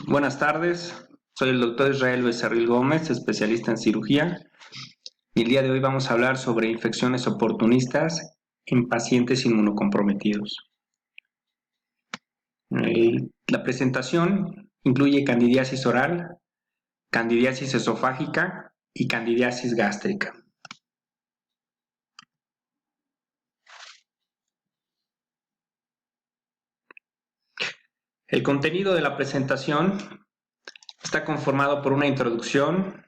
Buenas tardes, soy el doctor Israel Becerril Gómez, especialista en cirugía, y el día de hoy vamos a hablar sobre infecciones oportunistas en pacientes inmunocomprometidos. La presentación incluye candidiasis oral, candidiasis esofágica y candidiasis gástrica. El contenido de la presentación está conformado por una introducción.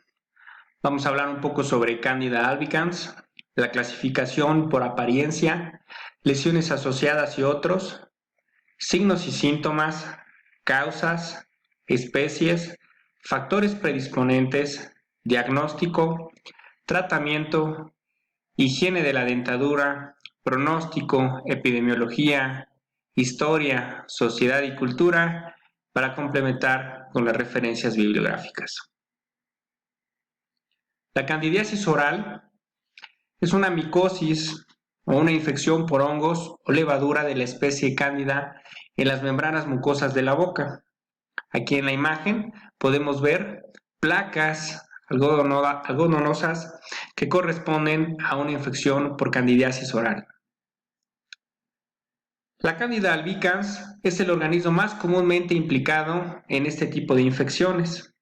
Vamos a hablar un poco sobre Candida albicans, la clasificación por apariencia, lesiones asociadas y otros, signos y síntomas, causas, especies, factores predisponentes, diagnóstico, tratamiento, higiene de la dentadura, pronóstico, epidemiología, historia, sociedad y cultura, para complementar con las referencias bibliográficas. La candidiasis oral es una micosis o una infección por hongos o levadura de la especie Cándida en las membranas mucosas de la boca. Aquí en la imagen podemos ver placas algodonosas que corresponden a una infección por candidiasis oral. La Candida albicans es el organismo más comúnmente implicado en este tipo de infecciones.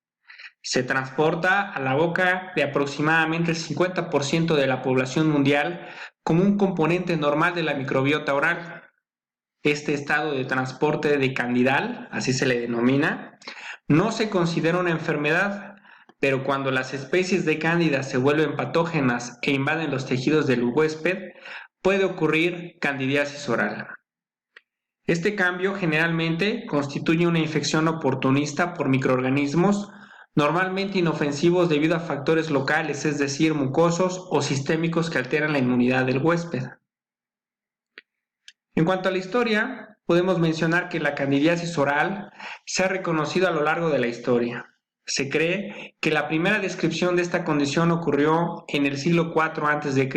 Se transporta a la boca de aproximadamente el 50% de la población mundial como un componente normal de la microbiota oral. Este estado de transporte de candidal, así se le denomina, no se considera una enfermedad, pero cuando las especies de cándida se vuelven patógenas e invaden los tejidos del huésped, puede ocurrir candidiasis oral. Este cambio generalmente constituye una infección oportunista por microorganismos normalmente inofensivos debido a factores locales, es decir, mucosos o sistémicos que alteran la inmunidad del huésped. En cuanto a la historia, podemos mencionar que la candidiasis oral se ha reconocido a lo largo de la historia. Se cree que la primera descripción de esta condición ocurrió en el siglo IV a.C.,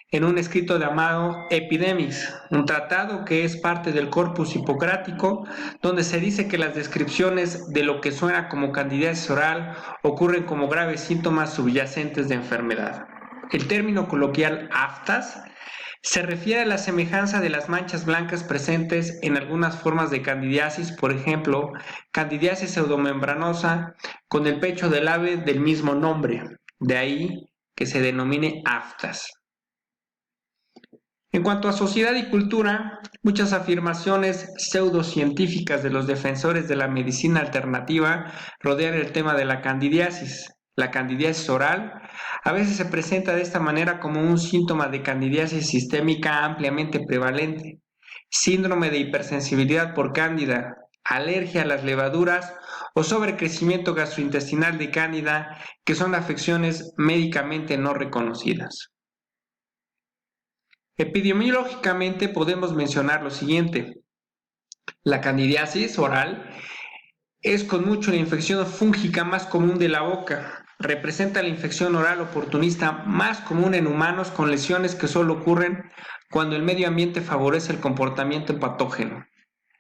en un escrito llamado Epidemics, un tratado que es parte del corpus hipocrático, donde se dice que las descripciones de lo que suena como candidiasis oral ocurren como graves síntomas subyacentes de enfermedad. El término coloquial aftas se refiere a la semejanza de las manchas blancas presentes en algunas formas de candidiasis, por ejemplo, candidiasis pseudomembranosa con el pecho del ave del mismo nombre, de ahí que se denomine aftas. En cuanto a sociedad y cultura, muchas afirmaciones pseudocientíficas de los defensores de la medicina alternativa rodean el tema de la candidiasis. La candidiasis oral a veces se presenta de esta manera como un síntoma de candidiasis sistémica ampliamente prevalente, síndrome de hipersensibilidad por cándida, alergia a las levaduras o sobrecrecimiento gastrointestinal de cándida, que son afecciones médicamente no reconocidas. Epidemiológicamente podemos mencionar lo siguiente. La candidiasis oral es con mucho la infección fúngica más común de la boca. Representa la infección oral oportunista más común en humanos con lesiones que solo ocurren cuando el medio ambiente favorece el comportamiento patógeno.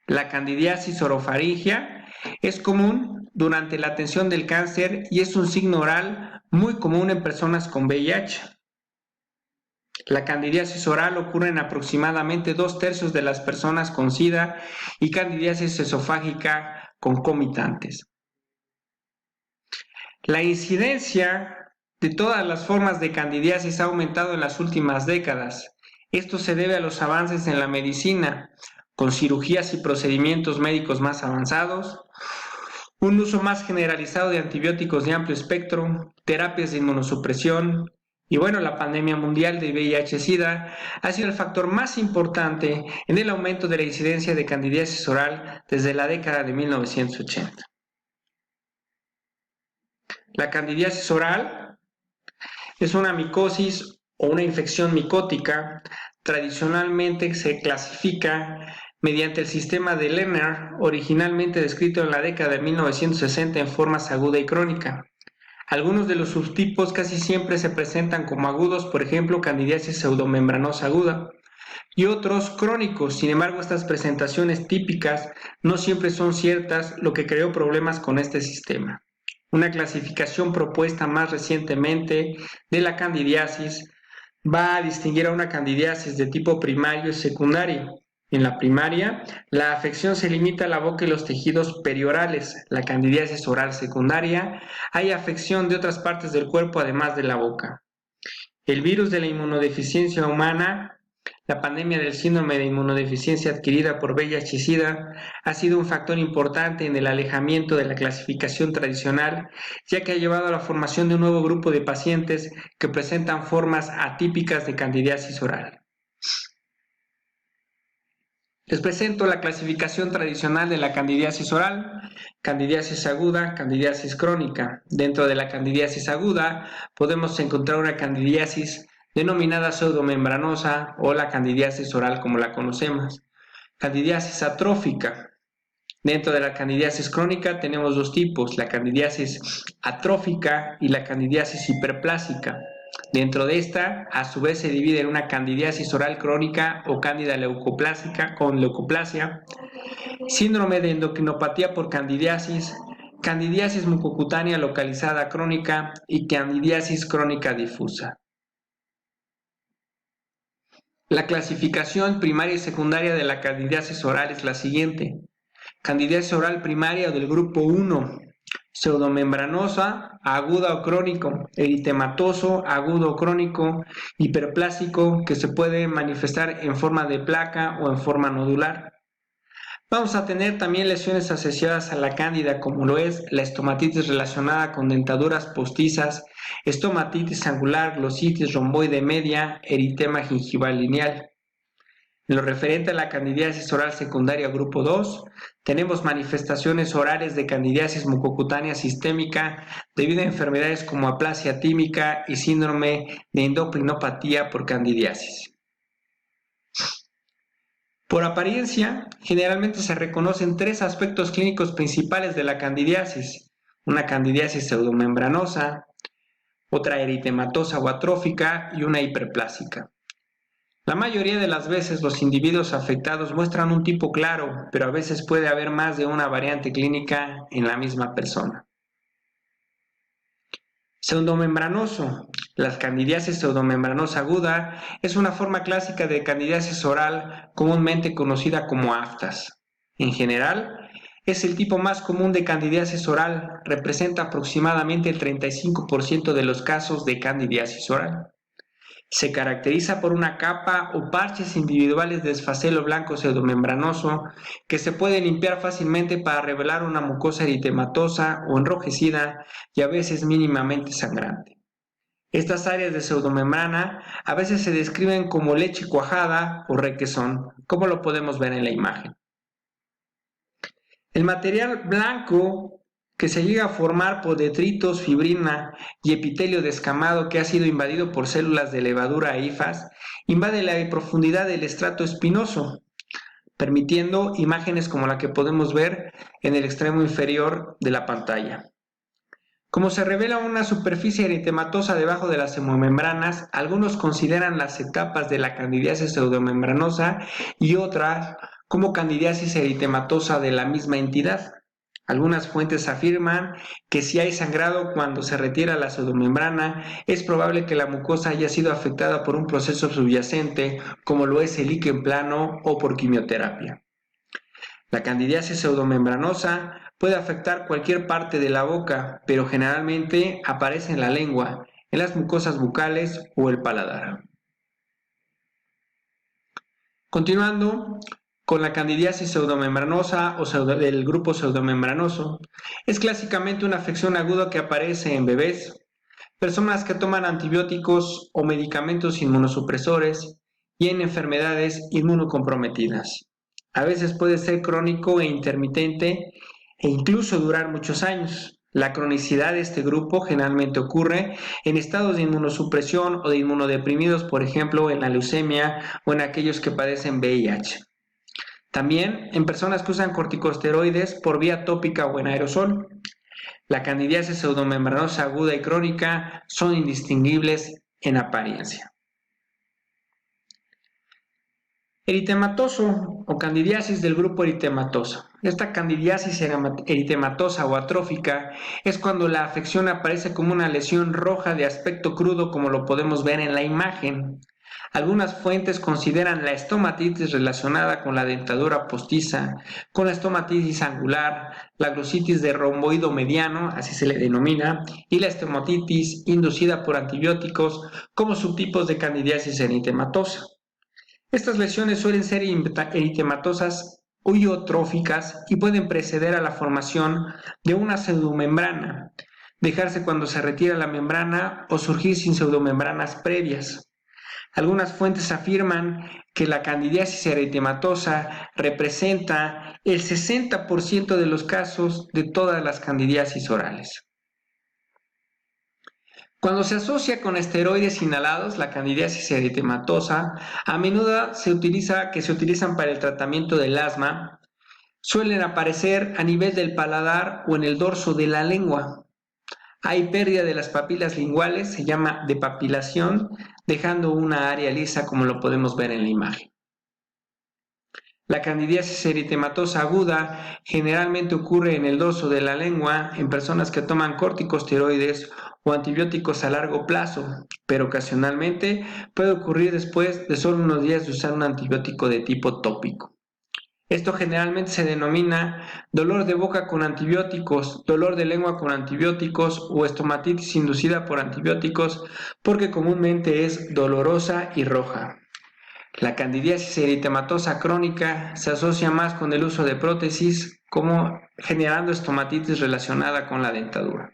La candidiasis orofaringia es común durante la atención del cáncer y es un signo oral muy común en personas con VIH. La candidiasis oral ocurre en aproximadamente 2/3 de las personas con SIDA y candidiasis esofágica concomitantes. La incidencia de todas las formas de candidiasis ha aumentado en las últimas décadas. Esto se debe a los avances en la medicina, con cirugías y procedimientos médicos más avanzados, un uso más generalizado de antibióticos de amplio espectro, terapias de inmunosupresión, y bueno, la pandemia mundial de VIH-Sida ha sido el factor más importante en el aumento de la incidencia de candidiasis oral desde la década de 1980. La candidiasis oral es una micosis o una infección micótica. Tradicionalmente se clasifica mediante el sistema de Lerner, originalmente descrito en la década de 1960 en formas aguda y crónica. Algunos de los subtipos casi siempre se presentan como agudos, por ejemplo, candidiasis pseudomembranosa aguda. y otros crónicos. Sin embargo, estas presentaciones típicas no siempre son ciertas, lo que creó problemas con este sistema. Una clasificación propuesta más recientemente de la candidiasis va a distinguir a una candidiasis de tipo primario y secundario. En la primaria, la afección se limita a la boca y los tejidos periorales. La candidiasis oral secundaria, hay afección de otras partes del cuerpo además de la boca. El virus de la inmunodeficiencia humana, la pandemia del síndrome de inmunodeficiencia adquirida por VIH-Sida, ha sido un factor importante en el alejamiento de la clasificación tradicional, ya que ha llevado a la formación de un nuevo grupo de pacientes que presentan formas atípicas de candidiasis oral. Les presento la clasificación tradicional de la candidiasis oral: candidiasis aguda, candidiasis crónica. Dentro de la candidiasis aguda podemos encontrar una candidiasis denominada pseudomembranosa o la candidiasis oral como la conocemos. Candidiasis atrófica. Dentro de la candidiasis crónica tenemos dos tipos: la candidiasis atrófica y la candidiasis hiperplásica. Dentro de esta, a su vez, se divide en una candidiasis oral crónica o cándida leucoplásica con leucoplasia, síndrome de endocrinopatía por candidiasis, candidiasis mucocutánea localizada crónica y candidiasis crónica difusa. La clasificación primaria y secundaria de la candidiasis oral es la siguiente: candidiasis oral primaria del grupo 1, pseudomembranosa, aguda o crónico, eritematoso, agudo o crónico, hiperplásico, que se puede manifestar en forma de placa o en forma nodular. Vamos a tener también lesiones asociadas a la cándida, como lo es la estomatitis relacionada con dentaduras postizas, estomatitis angular, glositis romboide media, eritema gingival lineal. En lo referente a la candidiasis oral secundaria grupo 2, tenemos manifestaciones orales de candidiasis mucocutánea sistémica debido a enfermedades como aplasia tímica y síndrome de endocrinopatía por candidiasis. Por apariencia, generalmente se reconocen tres aspectos clínicos principales de la candidiasis: una candidiasis pseudomembranosa, otra eritematosa o atrófica y una hiperplásica. La mayoría de las veces los individuos afectados muestran un tipo claro, pero a veces puede haber más de una variante clínica en la misma persona. Pseudomembranoso. La candidiasis pseudomembranosa aguda es una forma clásica de candidiasis oral comúnmente conocida como aftas. En general, es el tipo más común de candidiasis oral, representa aproximadamente el 35% de los casos de candidiasis oral. Se caracteriza por una capa o parches individuales de esfacelo blanco pseudomembranoso que se puede limpiar fácilmente para revelar una mucosa eritematosa o enrojecida y a veces mínimamente sangrante. Estas áreas de pseudomembrana a veces se describen como leche cuajada o requesón, como lo podemos ver en la imagen. El material blanco que se llega a formar por detritos, fibrina y epitelio descamado que ha sido invadido por células de levadura e hifas, invade la profundidad del estrato espinoso, permitiendo imágenes como la que podemos ver en el extremo inferior de la pantalla. Como se revela una superficie eritematosa debajo de las hemomembranas, algunos consideran las etapas de la candidiasis pseudomembranosa y otras como candidiasis eritematosa de la misma entidad. Algunas fuentes afirman que si hay sangrado cuando se retira la pseudomembrana, es probable que la mucosa haya sido afectada por un proceso subyacente, como lo es el líquen plano o por quimioterapia. La candidiasis pseudomembranosa puede afectar cualquier parte de la boca, pero generalmente aparece en la lengua, en las mucosas bucales o el paladar. Continuando con la candidiasis pseudomembranosa o del grupo pseudomembranoso, es clásicamente una afección aguda que aparece en bebés, personas que toman antibióticos o medicamentos inmunosupresores y en enfermedades inmunocomprometidas. A veces puede ser crónico e intermitente e incluso durar muchos años. La cronicidad de este grupo generalmente ocurre en estados de inmunosupresión o de inmunodeprimidos, por ejemplo, en la leucemia o en aquellos que padecen VIH. También en personas que usan corticosteroides por vía tópica o en aerosol. La candidiasis pseudomembranosa aguda y crónica son indistinguibles en apariencia. Eritematoso o candidiasis del grupo eritematosa. Esta candidiasis eritematosa o atrófica es cuando la afección aparece como una lesión roja de aspecto crudo, como lo podemos ver en la imagen. Algunas fuentes consideran la estomatitis relacionada con la dentadura postiza, con la estomatitis angular, la glositis de romboido mediano, así se le denomina, y la estomatitis inducida por antibióticos como subtipos de candidiasis eritematosa. Estas lesiones suelen ser eritematosas o iotróficas y pueden preceder a la formación de una pseudomembrana, dejarse cuando se retira la membrana o surgir sin pseudomembranas previas. Algunas fuentes afirman que la candidiasis eritematosa representa el 60% de los casos de todas las candidiasis orales. Cuando se asocia con esteroides inhalados, la candidiasis eritematosa, a menudo se utilizan para el tratamiento del asma, suelen aparecer a nivel del paladar o en el dorso de la lengua. Hay pérdida de las papilas linguales, se llama depapilación, dejando una área lisa como lo podemos ver en la imagen. La candidiasis eritematosa aguda generalmente ocurre en el dorso de la lengua en personas que toman corticosteroides o antibióticos a largo plazo, pero ocasionalmente puede ocurrir después de solo unos días de usar un antibiótico de tipo tópico. Esto generalmente se denomina dolor de boca con antibióticos, dolor de lengua con antibióticos o estomatitis inducida por antibióticos, porque comúnmente es dolorosa y roja. La candidiasis eritematosa crónica se asocia más con el uso de prótesis, como generando estomatitis relacionada con la dentadura.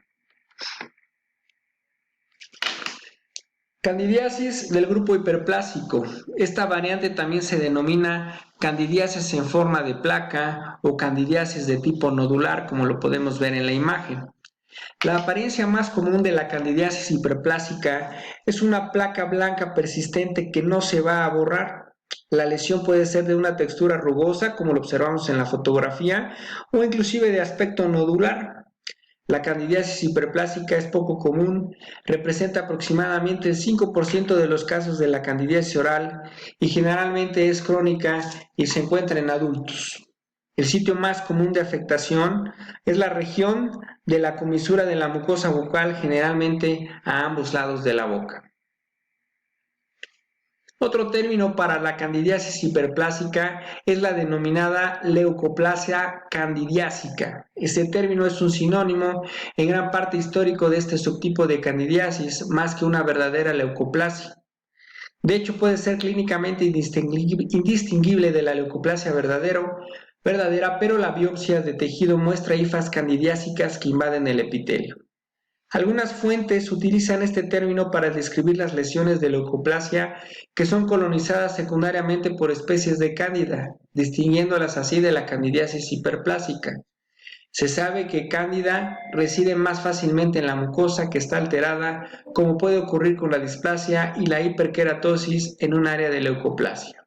Candidiasis del grupo hiperplásico. Esta variante también se denomina candidiasis en forma de placa o candidiasis de tipo nodular, como lo podemos ver en la imagen. La apariencia más común de la candidiasis hiperplásica es una placa blanca persistente que no se va a borrar. La lesión puede ser de una textura rugosa, como lo observamos en la fotografía, o inclusive de aspecto nodular. La candidiasis hiperplásica es poco común, representa aproximadamente el 5% de los casos de la candidiasis oral y generalmente es crónica y se encuentra en adultos. El sitio más común de afectación es la región de la comisura de la mucosa bucal, generalmente a ambos lados de la boca. Otro término para la candidiasis hiperplásica es la denominada leucoplasia candidiásica. Este término es un sinónimo en gran parte histórico de este subtipo de candidiasis, más que una verdadera leucoplasia. De hecho, puede ser clínicamente indistinguible de la leucoplasia verdadera, pero la biopsia de tejido muestra hifas candidiásicas que invaden el epitelio. Algunas fuentes utilizan este término para describir las lesiones de leucoplasia que son colonizadas secundariamente por especies de cándida, distinguiéndolas así de la candidiasis hiperplásica. Se sabe que cándida reside más fácilmente en la mucosa que está alterada, como puede ocurrir con la displasia y la hiperkeratosis en un área de leucoplasia.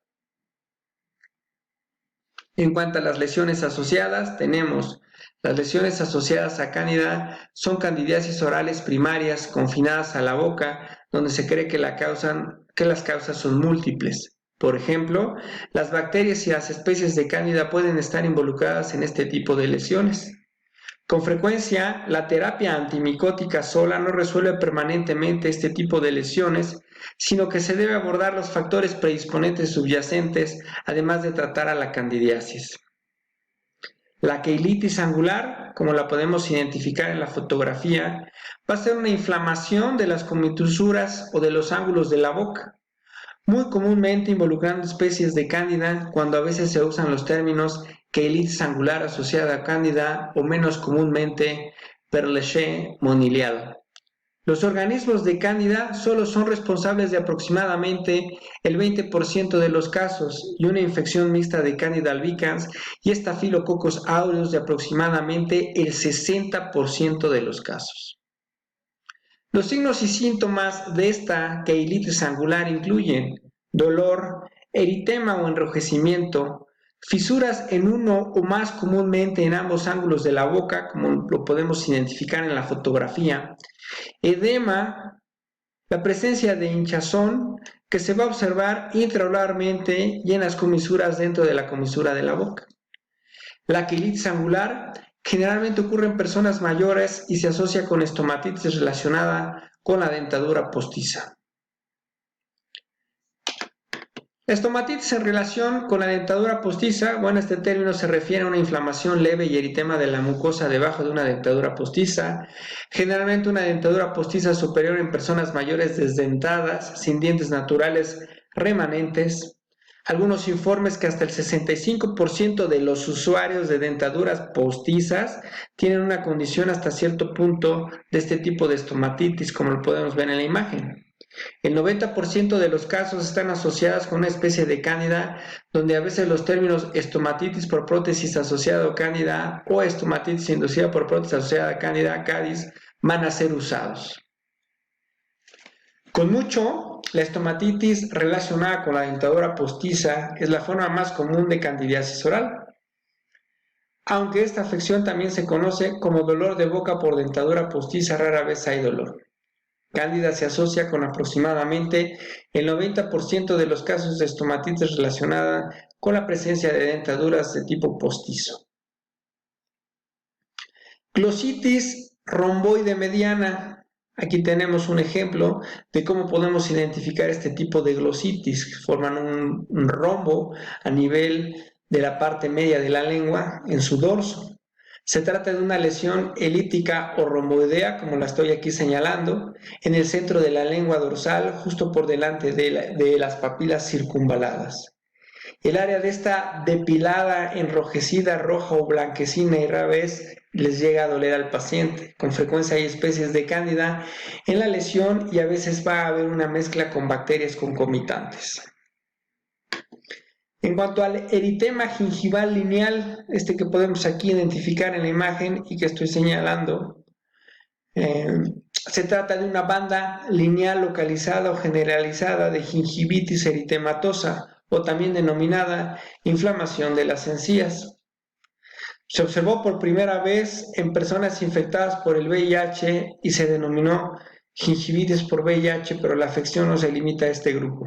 En cuanto a las lesiones asociadas, tenemos las lesiones asociadas a cándida son candidiasis orales primarias confinadas a la boca, donde se cree que las causas son múltiples. Por ejemplo, las bacterias y las especies de cándida pueden estar involucradas en este tipo de lesiones. Con frecuencia, la terapia antimicótica sola no resuelve permanentemente este tipo de lesiones, sino que se debe abordar los factores predisponentes subyacentes, además de tratar a la candidiasis. La queilitis angular, como la podemos identificar en la fotografía, va a ser una inflamación de las comisuras o de los ángulos de la boca, muy comúnmente involucrando especies de cándida, cuando a veces se usan los términos queilitis angular asociada a cándida o menos comúnmente Perleche monilial. Los organismos de cándida solo son responsables de aproximadamente el 20% de los casos y una infección mixta de Candida albicans y Staphylococcus aureus de aproximadamente el 60% de los casos. Los signos y síntomas de esta queilitis angular incluyen dolor, eritema o enrojecimiento, fisuras en uno o más comúnmente en ambos ángulos de la boca, como lo podemos identificar en la fotografía, edema La presencia de hinchazón que se va a observar intraocularmente y en las comisuras dentro de la comisura de la boca. La quilitis angular generalmente ocurre en personas mayores y se asocia con estomatitis relacionada con la dentadura postiza. La estomatitis en relación con la dentadura postiza, bueno, este término se refiere a una inflamación leve y eritema de la mucosa debajo de una dentadura postiza, generalmente una dentadura postiza superior en personas mayores desdentadas, sin dientes naturales remanentes. Algunos informes que hasta el 65% de los usuarios de dentaduras postizas tienen una condición hasta cierto punto de este tipo de estomatitis, como lo podemos ver en la imagen. El 90% de los casos están asociados con una especie de cándida, donde a veces los términos estomatitis por prótesis asociada a cándida o estomatitis inducida por prótesis asociada a cándida, CADIS, van a ser usados. Con mucho, la estomatitis relacionada con la dentadura postiza es la forma más común de candidiasis oral, aunque esta afección también se conoce como dolor de boca por dentadura postiza, rara vez hay dolor. Cándida se asocia con aproximadamente el 90% de los casos de estomatitis relacionada con la presencia de dentaduras de tipo postizo. Glositis romboide mediana. Aquí tenemos un ejemplo de cómo podemos identificar este tipo de glositis, que forman un rombo a nivel de la parte media de la lengua en su dorso. Se trata de una lesión elíptica o romboidea, como la estoy aquí señalando, en el centro de la lengua dorsal, justo por delante de las papilas circunvaladas. El área de esta depilada, enrojecida, roja o blanquecina y rara vez les llega a doler al paciente. Con frecuencia hay especies de cándida en la lesión y a veces va a haber una mezcla con bacterias concomitantes. En cuanto al eritema gingival lineal, este que podemos aquí identificar en la imagen y que estoy señalando, se trata de una banda lineal localizada o generalizada de gingivitis eritematosa, o también denominada inflamación de las encías. Se observó por primera vez en personas infectadas por el VIH y se denominó gingivitis por VIH, pero la afección no se limita a este grupo.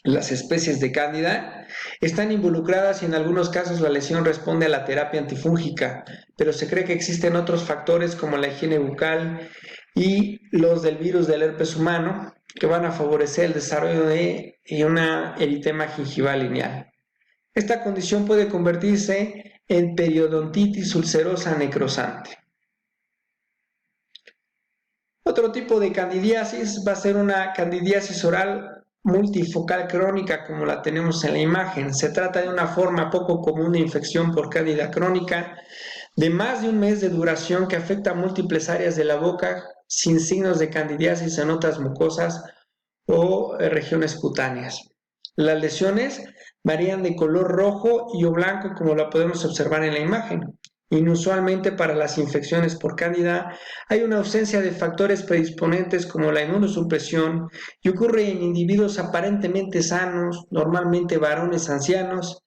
Las especies de cándida están involucradas y en algunos casos la lesión responde a la terapia antifúngica, pero se cree que existen otros factores como la higiene bucal y los del virus del herpes humano que van a favorecer el desarrollo de una eritema gingival lineal. Esta condición puede convertirse en periodontitis ulcerosa necrosante. Otro tipo de candidiasis va a ser una candidiasis oral multifocal crónica, como la tenemos en la imagen. Se trata de una forma poco común de infección por cándida crónica de más de un mes de duración que afecta a múltiples áreas de la boca sin signos de candidiasis en otras mucosas o regiones cutáneas. Las lesiones varían de color rojo y o blanco, como la podemos observar en la imagen. Inusualmente para las infecciones por cándida hay una ausencia de factores predisponentes como la inmunosupresión y ocurre en individuos aparentemente sanos, normalmente varones ancianos,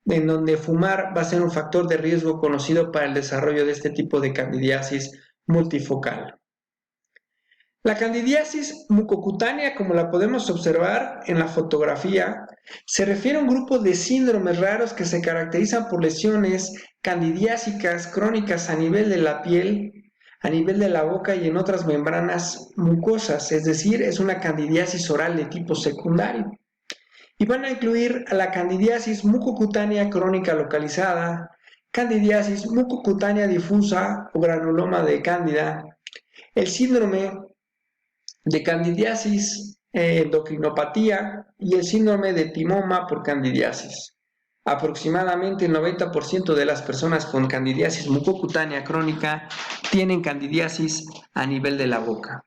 en donde fumar va a ser un factor de riesgo conocido para el desarrollo de este tipo de candidiasis multifocal. La candidiasis mucocutánea, como la podemos observar en la fotografía, se refiere a un grupo de síndromes raros que se caracterizan por lesiones candidiásicas crónicas a nivel de la piel, a nivel de la boca y en otras membranas mucosas, es decir, es una candidiasis oral de tipo secundario. Y van a incluir a la candidiasis mucocutánea crónica localizada, candidiasis mucocutánea difusa o granuloma de cándida, el síndrome de candidiasis, endocrinopatía y el síndrome de timoma por candidiasis. Aproximadamente el 90% de las personas con candidiasis mucocutánea crónica tienen candidiasis a nivel de la boca.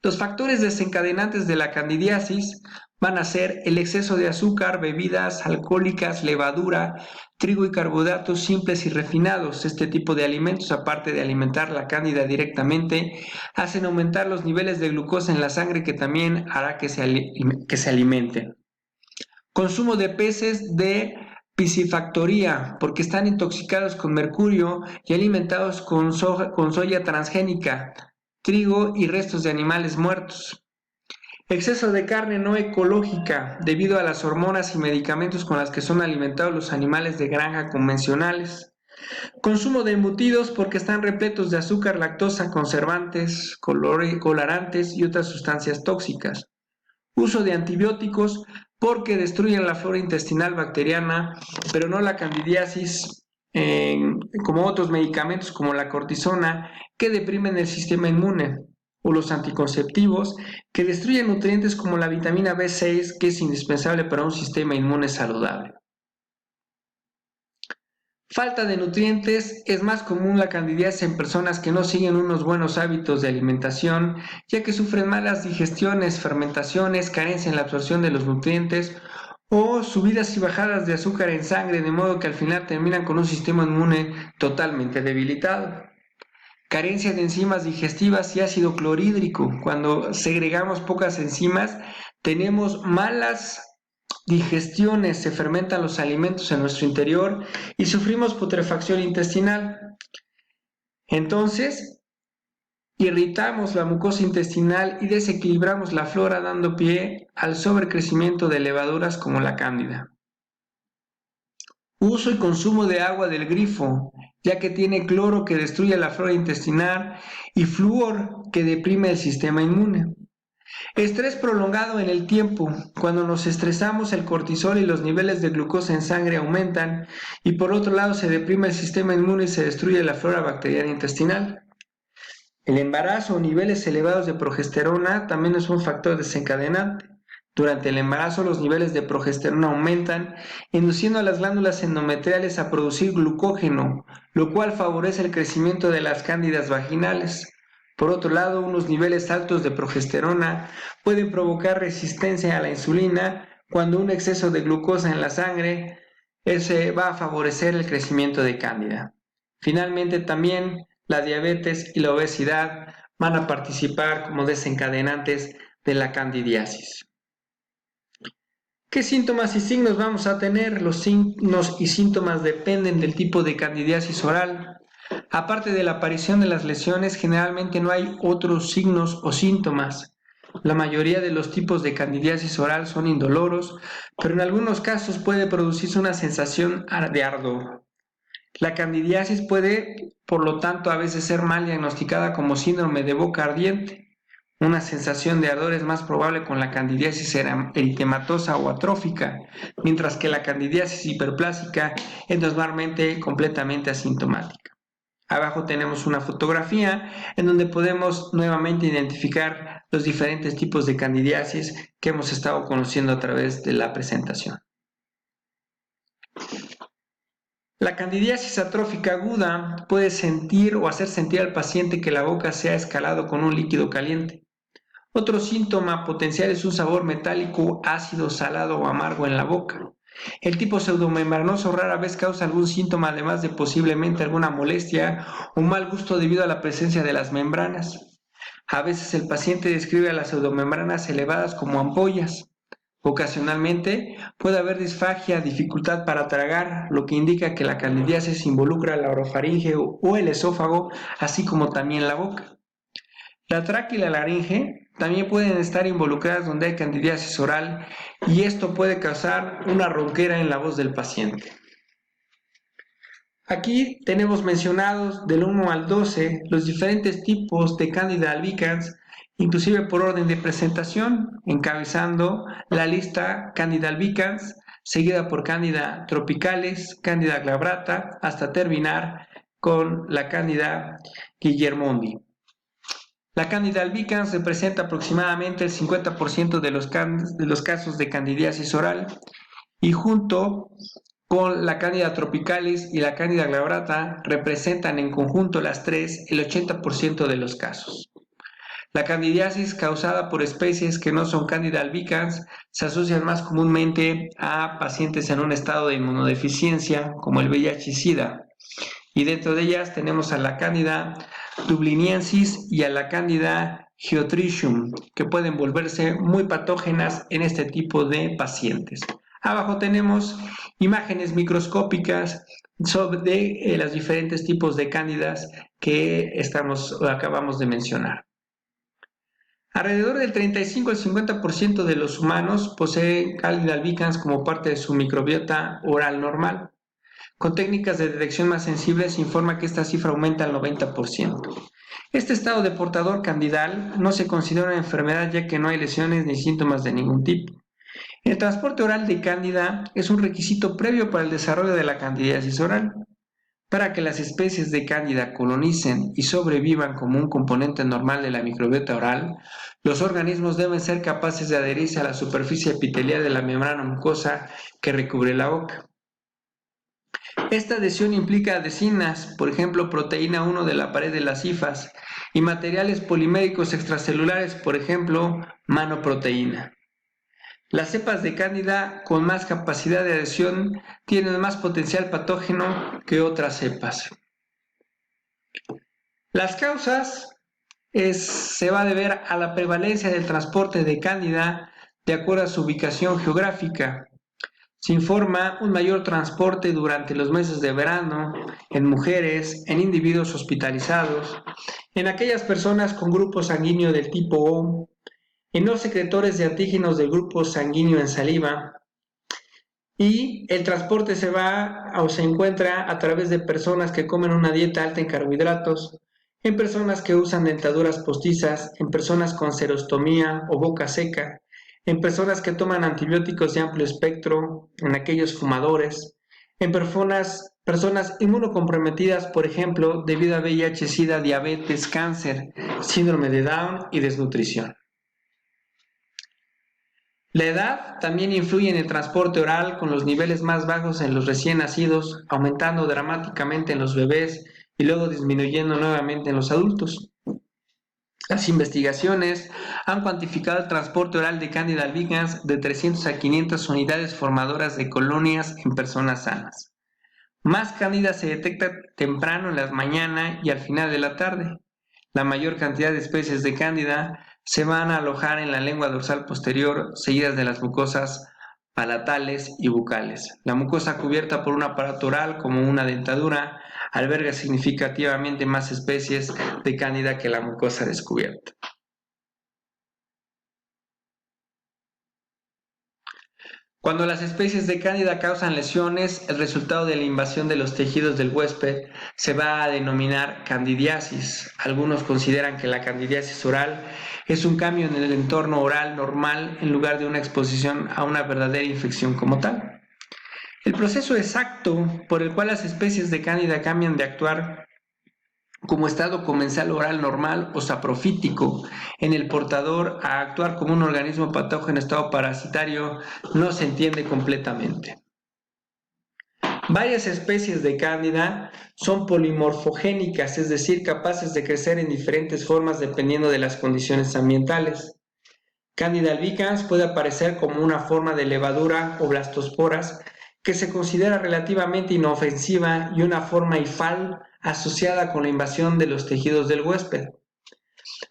Los factores desencadenantes de la candidiasis van a ser el exceso de azúcar, bebidas alcohólicas, levadura, trigo y carbohidratos simples y refinados. Este tipo de alimentos, aparte de alimentar la cándida directamente, hacen aumentar los niveles de glucosa en la sangre, que también hará que se alimenten. Consumo de peces de piscifactoría, porque están intoxicados con mercurio y alimentados con soya transgénica, trigo y restos de animales muertos. Exceso de carne no ecológica debido a las hormonas y medicamentos con las que son alimentados los animales de granja convencionales. Consumo de embutidos porque están repletos de azúcar, lactosa, conservantes, colorantes y otras sustancias tóxicas. Uso de antibióticos porque destruyen la flora intestinal bacteriana, pero no la candidiasis, como otros medicamentos como la cortisona, que deprimen el sistema inmune, o los anticonceptivos, que destruyen nutrientes como la vitamina B6, que es indispensable para un sistema inmune saludable. Falta de nutrientes. Es más común la candidiasis en personas que no siguen unos buenos hábitos de alimentación, ya que sufren malas digestiones, fermentaciones, carencia en la absorción de los nutrientes o subidas y bajadas de azúcar en sangre, de modo que al final terminan con un sistema inmune totalmente debilitado. Carencia de enzimas digestivas y ácido clorhídrico. Cuando segregamos pocas enzimas, tenemos malas digestiones, se fermentan los alimentos en nuestro interior y sufrimos putrefacción intestinal. Entonces, irritamos la mucosa intestinal y desequilibramos la flora, dando pie al sobrecrecimiento de levaduras como la cándida. Uso y consumo de agua del grifo, ya que tiene cloro que destruye la flora intestinal y flúor que deprime el sistema inmune. Estrés prolongado en el tiempo. Cuando nos estresamos, el cortisol y los niveles de glucosa en sangre aumentan y por otro lado se deprime el sistema inmune y se destruye la flora bacteriana intestinal. El embarazo o niveles elevados de progesterona también es un factor desencadenante. Durante el embarazo los niveles de progesterona aumentan, induciendo a las glándulas endometriales a producir glucógeno, lo cual favorece el crecimiento de las cándidas vaginales. Por otro lado, unos niveles altos de progesterona pueden provocar resistencia a la insulina, cuando un exceso de glucosa en la sangre va a favorecer el crecimiento de cándida. Finalmente, también la diabetes y la obesidad van a participar como desencadenantes de la candidiasis. ¿Qué síntomas y signos vamos a tener? Los signos y síntomas dependen del tipo de candidiasis oral. Aparte de la aparición de las lesiones, generalmente no hay otros signos o síntomas. La mayoría de los tipos de candidiasis oral son indoloros, pero en algunos casos puede producirse una sensación de ardor. La candidiasis puede, por lo tanto, a veces ser mal diagnosticada como síndrome de boca ardiente. Una sensación de ardor es más probable con la candidiasis eritematosa o atrófica, mientras que la candidiasis hiperplásica es normalmente completamente asintomática. Abajo tenemos una fotografía en donde podemos nuevamente identificar los diferentes tipos de candidiasis que hemos estado conociendo a través de la presentación. La candidiasis atrófica aguda puede sentir o hacer sentir al paciente que la boca se ha escalado con un líquido caliente. Otro síntoma potencial es un sabor metálico, ácido, salado o amargo en la boca. El tipo pseudomembranoso rara vez causa algún síntoma, además de posiblemente alguna molestia o mal gusto debido a la presencia de las membranas. A veces el paciente describe a las pseudomembranas elevadas como ampollas. Ocasionalmente puede haber disfagia, dificultad para tragar, lo que indica que la candidiasis involucra la orofaringe o el esófago, así como también la boca. La tráquea y la laringe también pueden estar involucradas donde hay candidiasis oral y esto puede causar una ronquera en la voz del paciente. Aquí tenemos mencionados del 1 al 12 los diferentes tipos de Candida albicans, inclusive por orden de presentación, encabezando la lista Candida albicans, seguida por Candida tropicalis, Candida glabrata, hasta terminar con la Candida guillermondi. La Candida albicans representa aproximadamente el 50% de los casos de candidiasis oral y junto con la Candida tropicalis y la Candida glabrata representan en conjunto las tres el 80% de los casos. La candidiasis causada por especies que no son Candida albicans se asocian más comúnmente a pacientes en un estado de inmunodeficiencia como el VIH-Sida. Y dentro de ellas tenemos a la Candida dubliniensis y a la Candida geotrichium, que pueden volverse muy patógenas en este tipo de pacientes. Abajo tenemos imágenes microscópicas sobre los diferentes tipos de cándidas que acabamos de mencionar. Alrededor del 35 al 50% de los humanos poseen Candida albicans como parte de su microbiota oral normal. Con técnicas de detección más sensibles se informa que esta cifra aumenta al 90%. Este estado de portador candidal no se considera una enfermedad ya que no hay lesiones ni síntomas de ningún tipo. El transporte oral de cándida es un requisito previo para el desarrollo de la candidiasis oral. Para que las especies de cándida colonicen y sobrevivan como un componente normal de la microbiota oral, los organismos deben ser capaces de adherirse a la superficie epitelial de la membrana mucosa que recubre la boca. Esta adhesión implica adhesinas, por ejemplo proteína 1 de la pared de las hifas, y materiales poliméricos extracelulares, por ejemplo manoproteína. Las cepas de cándida con más capacidad de adhesión tienen más potencial patógeno que otras cepas. Las causas se va a deber a la prevalencia del transporte de cándida de acuerdo a su ubicación geográfica. Se informa un mayor transporte durante los meses de verano, en mujeres, en individuos hospitalizados, en aquellas personas con grupo sanguíneo del tipo O, en los secretores de antígenos del grupo sanguíneo en saliva, y el transporte se va o se encuentra a través de personas que comen una dieta alta en carbohidratos, en personas que usan dentaduras postizas, en personas con serostomía o boca seca, en personas que toman antibióticos de amplio espectro, en aquellos fumadores, en personas inmunocomprometidas, por ejemplo, debido a VIH, SIDA, diabetes, cáncer, síndrome de Down y desnutrición. La edad también influye en el transporte oral, con los niveles más bajos en los recién nacidos, aumentando dramáticamente en los bebés y luego disminuyendo nuevamente en los adultos. Las investigaciones han cuantificado el transporte oral de Candida albicans de 300 a 500 unidades formadoras de colonias en personas sanas. Más Candida se detecta temprano en la mañana y al final de la tarde. La mayor cantidad de especies de Cándida se van a alojar en la lengua dorsal posterior, seguidas de las mucosas palatales y bucales. La mucosa cubierta por un aparato oral, como una dentadura, alberga significativamente más especies de Cándida que la mucosa descubierta. Cuando las especies de Cándida causan lesiones, el resultado de la invasión de los tejidos del huésped se va a denominar candidiasis. Algunos consideran que la candidiasis oral es un cambio en el entorno oral normal en lugar de una exposición a una verdadera infección como tal. El proceso exacto por el cual las especies de Cándida cambian de actuar como estado comensal oral normal o saprofítico en el portador a actuar como un organismo patógeno en estado parasitario no se entiende completamente. Varias especies de Cándida son polimorfogénicas, es decir, capaces de crecer en diferentes formas dependiendo de las condiciones ambientales. Candida albicans puede aparecer como una forma de levadura o blastosporas que se considera relativamente inofensiva y una forma hifal asociada con la invasión de los tejidos del huésped.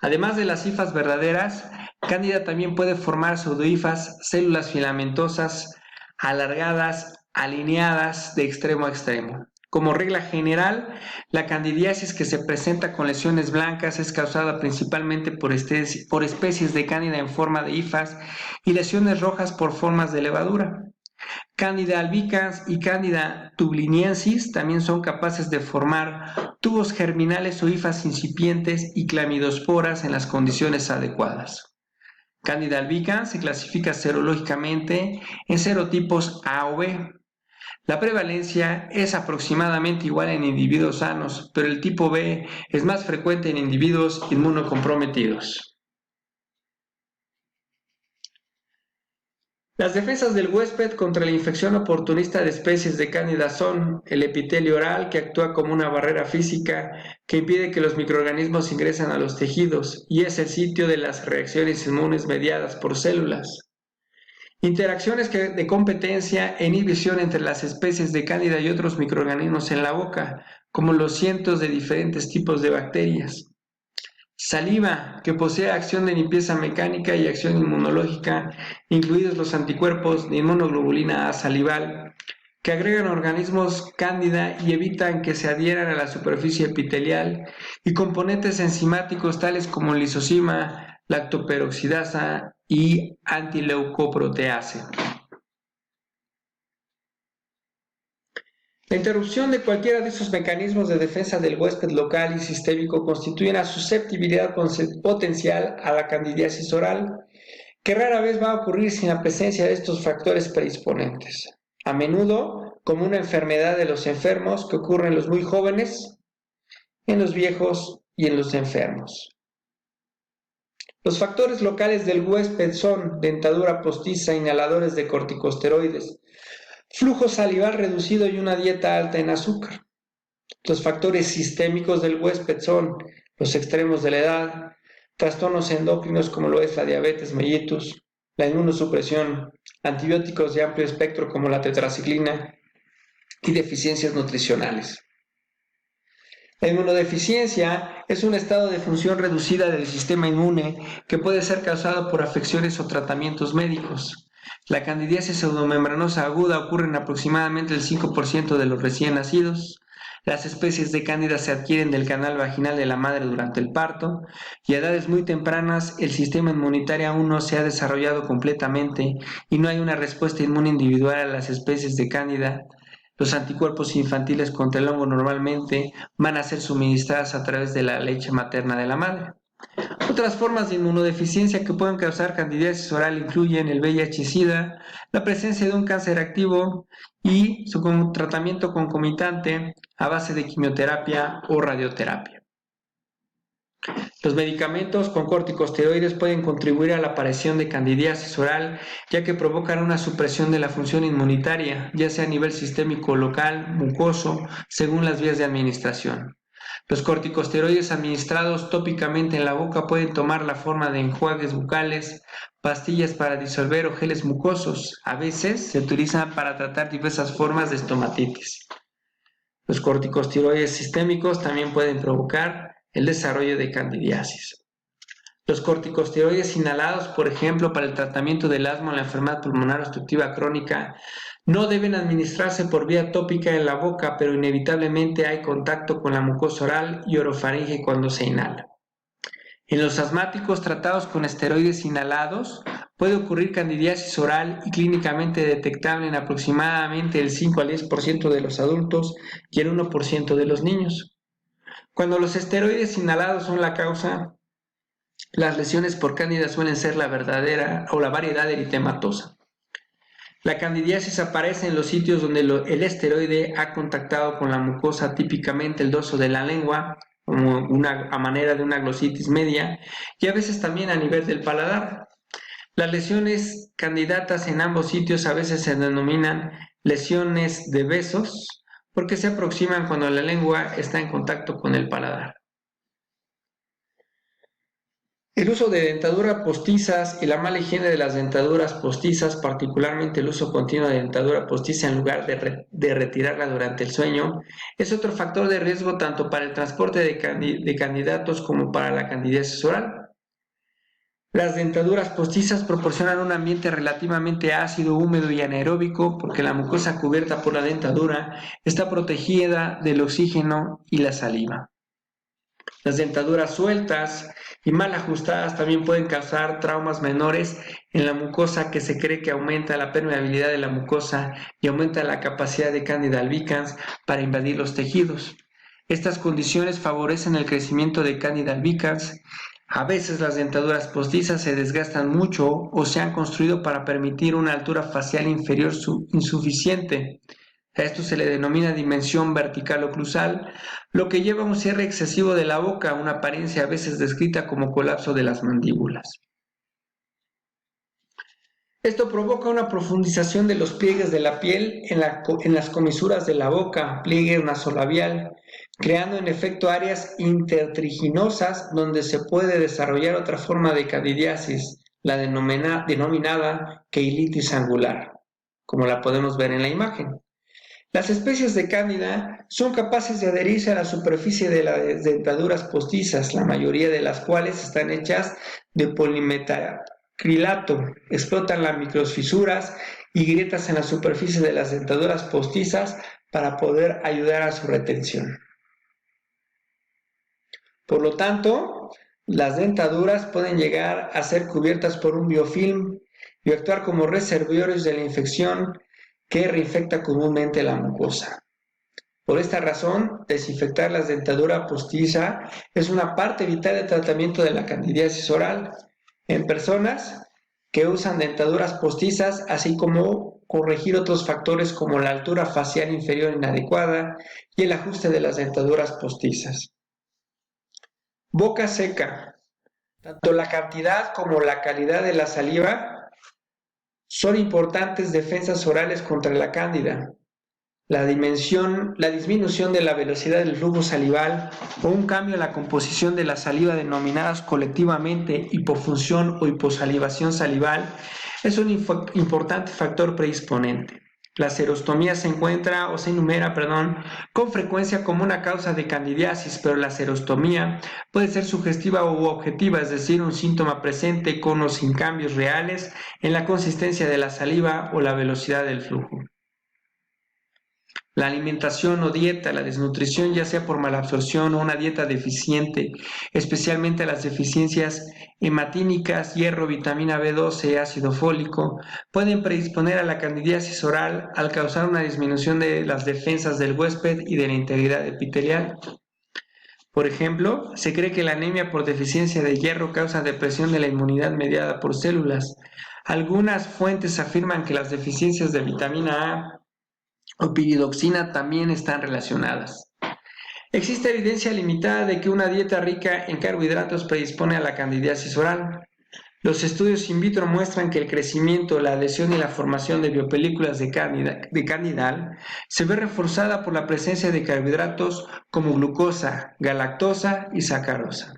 Además de las hifas verdaderas, Cándida también puede formar pseudohifas, células filamentosas, alargadas, alineadas de extremo a extremo. Como regla general, la candidiasis que se presenta con lesiones blancas es causada principalmente por especies de cándida en forma de hifas y lesiones rojas por formas de levadura. Candida albicans y Candida tubuliniensis también son capaces de formar tubos germinales o hifas incipientes y clamidosporas en las condiciones adecuadas. Candida albicans se clasifica serológicamente en serotipos A o B. La prevalencia es aproximadamente igual en individuos sanos, pero el tipo B es más frecuente en individuos inmunocomprometidos. Las defensas del huésped contra la infección oportunista de especies de Cándida son el epitelio oral, que actúa como una barrera física que impide que los microorganismos ingresen a los tejidos y es el sitio de las reacciones inmunes mediadas por células. Interacciones de competencia e inhibición entre las especies de Cándida y otros microorganismos en la boca, como los cientos de diferentes tipos de bacterias. Saliva, que posee acción de limpieza mecánica y acción inmunológica, incluidos los anticuerpos de inmunoglobulina A salival, que agregan organismos cándida y evitan que se adhieran a la superficie epitelial, y componentes enzimáticos tales como lisozima, lactoperoxidasa y antileucoproteasa. La interrupción de cualquiera de esos mecanismos de defensa del huésped local y sistémico constituye una susceptibilidad potencial a la candidiasis oral, que rara vez va a ocurrir sin la presencia de estos factores predisponentes. A menudo como una enfermedad de los enfermos que ocurre en los muy jóvenes, en los viejos y en los enfermos. Los factores locales del huésped son dentadura postiza, inhaladores de corticosteroides, flujo salival reducido y una dieta alta en azúcar. Los factores sistémicos del huésped son los extremos de la edad, trastornos endocrinos como lo es la diabetes mellitus, la inmunosupresión, antibióticos de amplio espectro como la tetraciclina y deficiencias nutricionales. La inmunodeficiencia es un estado de función reducida del sistema inmune que puede ser causado por afecciones o tratamientos médicos. La candidiasis pseudomembranosa aguda ocurre en aproximadamente el 5% de los recién nacidos. Las especies de cándida se adquieren del canal vaginal de la madre durante el parto y a edades muy tempranas el sistema inmunitario aún no se ha desarrollado completamente y no hay una respuesta inmune individual a las especies de cándida. Los anticuerpos infantiles contra el hongo normalmente van a ser suministrados a través de la leche materna de la madre. Otras formas de inmunodeficiencia que pueden causar candidiasis oral incluyen el VIH-Sida, la presencia de un cáncer activo y su tratamiento concomitante a base de quimioterapia o radioterapia. Los medicamentos con corticosteroides pueden contribuir a la aparición de candidiasis oral, ya que provocan una supresión de la función inmunitaria, ya sea a nivel sistémico local, mucoso, según las vías de administración. Los corticosteroides administrados tópicamente en la boca pueden tomar la forma de enjuagues bucales, pastillas para disolver o geles mucosos. A veces se utilizan para tratar diversas formas de estomatitis. Los corticosteroides sistémicos también pueden provocar el desarrollo de candidiasis. Los corticosteroides inhalados, por ejemplo, para el tratamiento del asma o la enfermedad pulmonar obstructiva crónica, no deben administrarse por vía tópica en la boca, pero inevitablemente hay contacto con la mucosa oral y orofaringe cuando se inhala. En los asmáticos tratados con esteroides inhalados, puede ocurrir candidiasis oral y clínicamente detectable en aproximadamente el 5 al 10% de los adultos y el 1% de los niños. Cuando los esteroides inhalados son la causa, las lesiones por cándida suelen ser la verdadera o la variedad eritematosa. La candidiasis aparece en los sitios donde el esteroide ha contactado con la mucosa, típicamente el dorso de la lengua, como a manera de una glositis media, y a veces también a nivel del paladar. Las lesiones candidatas en ambos sitios a veces se denominan lesiones de besos, porque se aproximan cuando la lengua está en contacto con el paladar. El uso de dentaduras postizas y la mala higiene de las dentaduras postizas, particularmente el uso continuo de dentadura postiza en lugar de retirarla durante el sueño, es otro factor de riesgo tanto para el transporte de candidatos como para la candidiasis oral. Las dentaduras postizas proporcionan un ambiente relativamente ácido, húmedo y anaeróbico porque la mucosa cubierta por la dentadura está protegida del oxígeno y la saliva. Las dentaduras sueltas y mal ajustadas también pueden causar traumas menores en la mucosa, que se cree que aumenta la permeabilidad de la mucosa y aumenta la capacidad de Candida albicans para invadir los tejidos. Estas condiciones favorecen el crecimiento de Candida albicans. A veces las dentaduras postizas se desgastan mucho o se han construido para permitir una altura facial inferior insuficiente. A esto se le denomina dimensión vertical oclusal, lo que lleva a un cierre excesivo de la boca, una apariencia a veces descrita como colapso de las mandíbulas. Esto provoca una profundización de los pliegues de la piel en las comisuras de la boca, pliegue nasolabial, creando en efecto áreas intertriginosas donde se puede desarrollar otra forma de candidiasis, la denominada queilitis angular, como la podemos ver en la imagen. Las especies de cándida son capaces de adherirse a la superficie de las dentaduras postizas, la mayoría de las cuales están hechas de polimetacrilato, explotan las microfisuras y grietas en la superficie de las dentaduras postizas para poder ayudar a su retención. Por lo tanto, Las dentaduras pueden llegar a ser cubiertas por un biofilm y actuar como reservorios de la infección que reinfecta comúnmente la mucosa. Por esta razón, desinfectar la dentadura postiza es una parte vital del tratamiento de la candidiasis oral en personas que usan dentaduras postizas, así como corregir otros factores como la altura facial inferior inadecuada y el ajuste de las dentaduras postizas. Boca seca. Tanto la cantidad como la calidad de la saliva son importantes defensas orales contra la cándida. La disminución de la velocidad del flujo salival o un cambio en la composición de la saliva denominadas colectivamente hipofunción o hiposalivación salival es un importante factor predisponente. La serostomía se enumera con frecuencia como una causa de candidiasis, pero la serostomía puede ser sugestiva u objetiva, es decir, un síntoma presente con o sin cambios reales en la consistencia de la saliva o la velocidad del flujo. La alimentación o dieta, la desnutrición, ya sea por malabsorción o una dieta deficiente, especialmente las deficiencias hematínicas, hierro, vitamina B12, ácido fólico, pueden predisponer a la candidiasis oral al causar una disminución de las defensas del huésped y de la integridad epitelial. Por ejemplo, se cree que la anemia por deficiencia de hierro causa depresión de la inmunidad mediada por células. Algunas fuentes afirman que las deficiencias de vitamina A o piridoxina también están relacionadas. Existe evidencia limitada de que una dieta rica en carbohidratos predispone a la candidiasis oral. Los estudios in vitro muestran que el crecimiento, la adhesión y la formación de biopelículas de candidal se ve reforzada por la presencia de carbohidratos como glucosa, galactosa y sacarosa.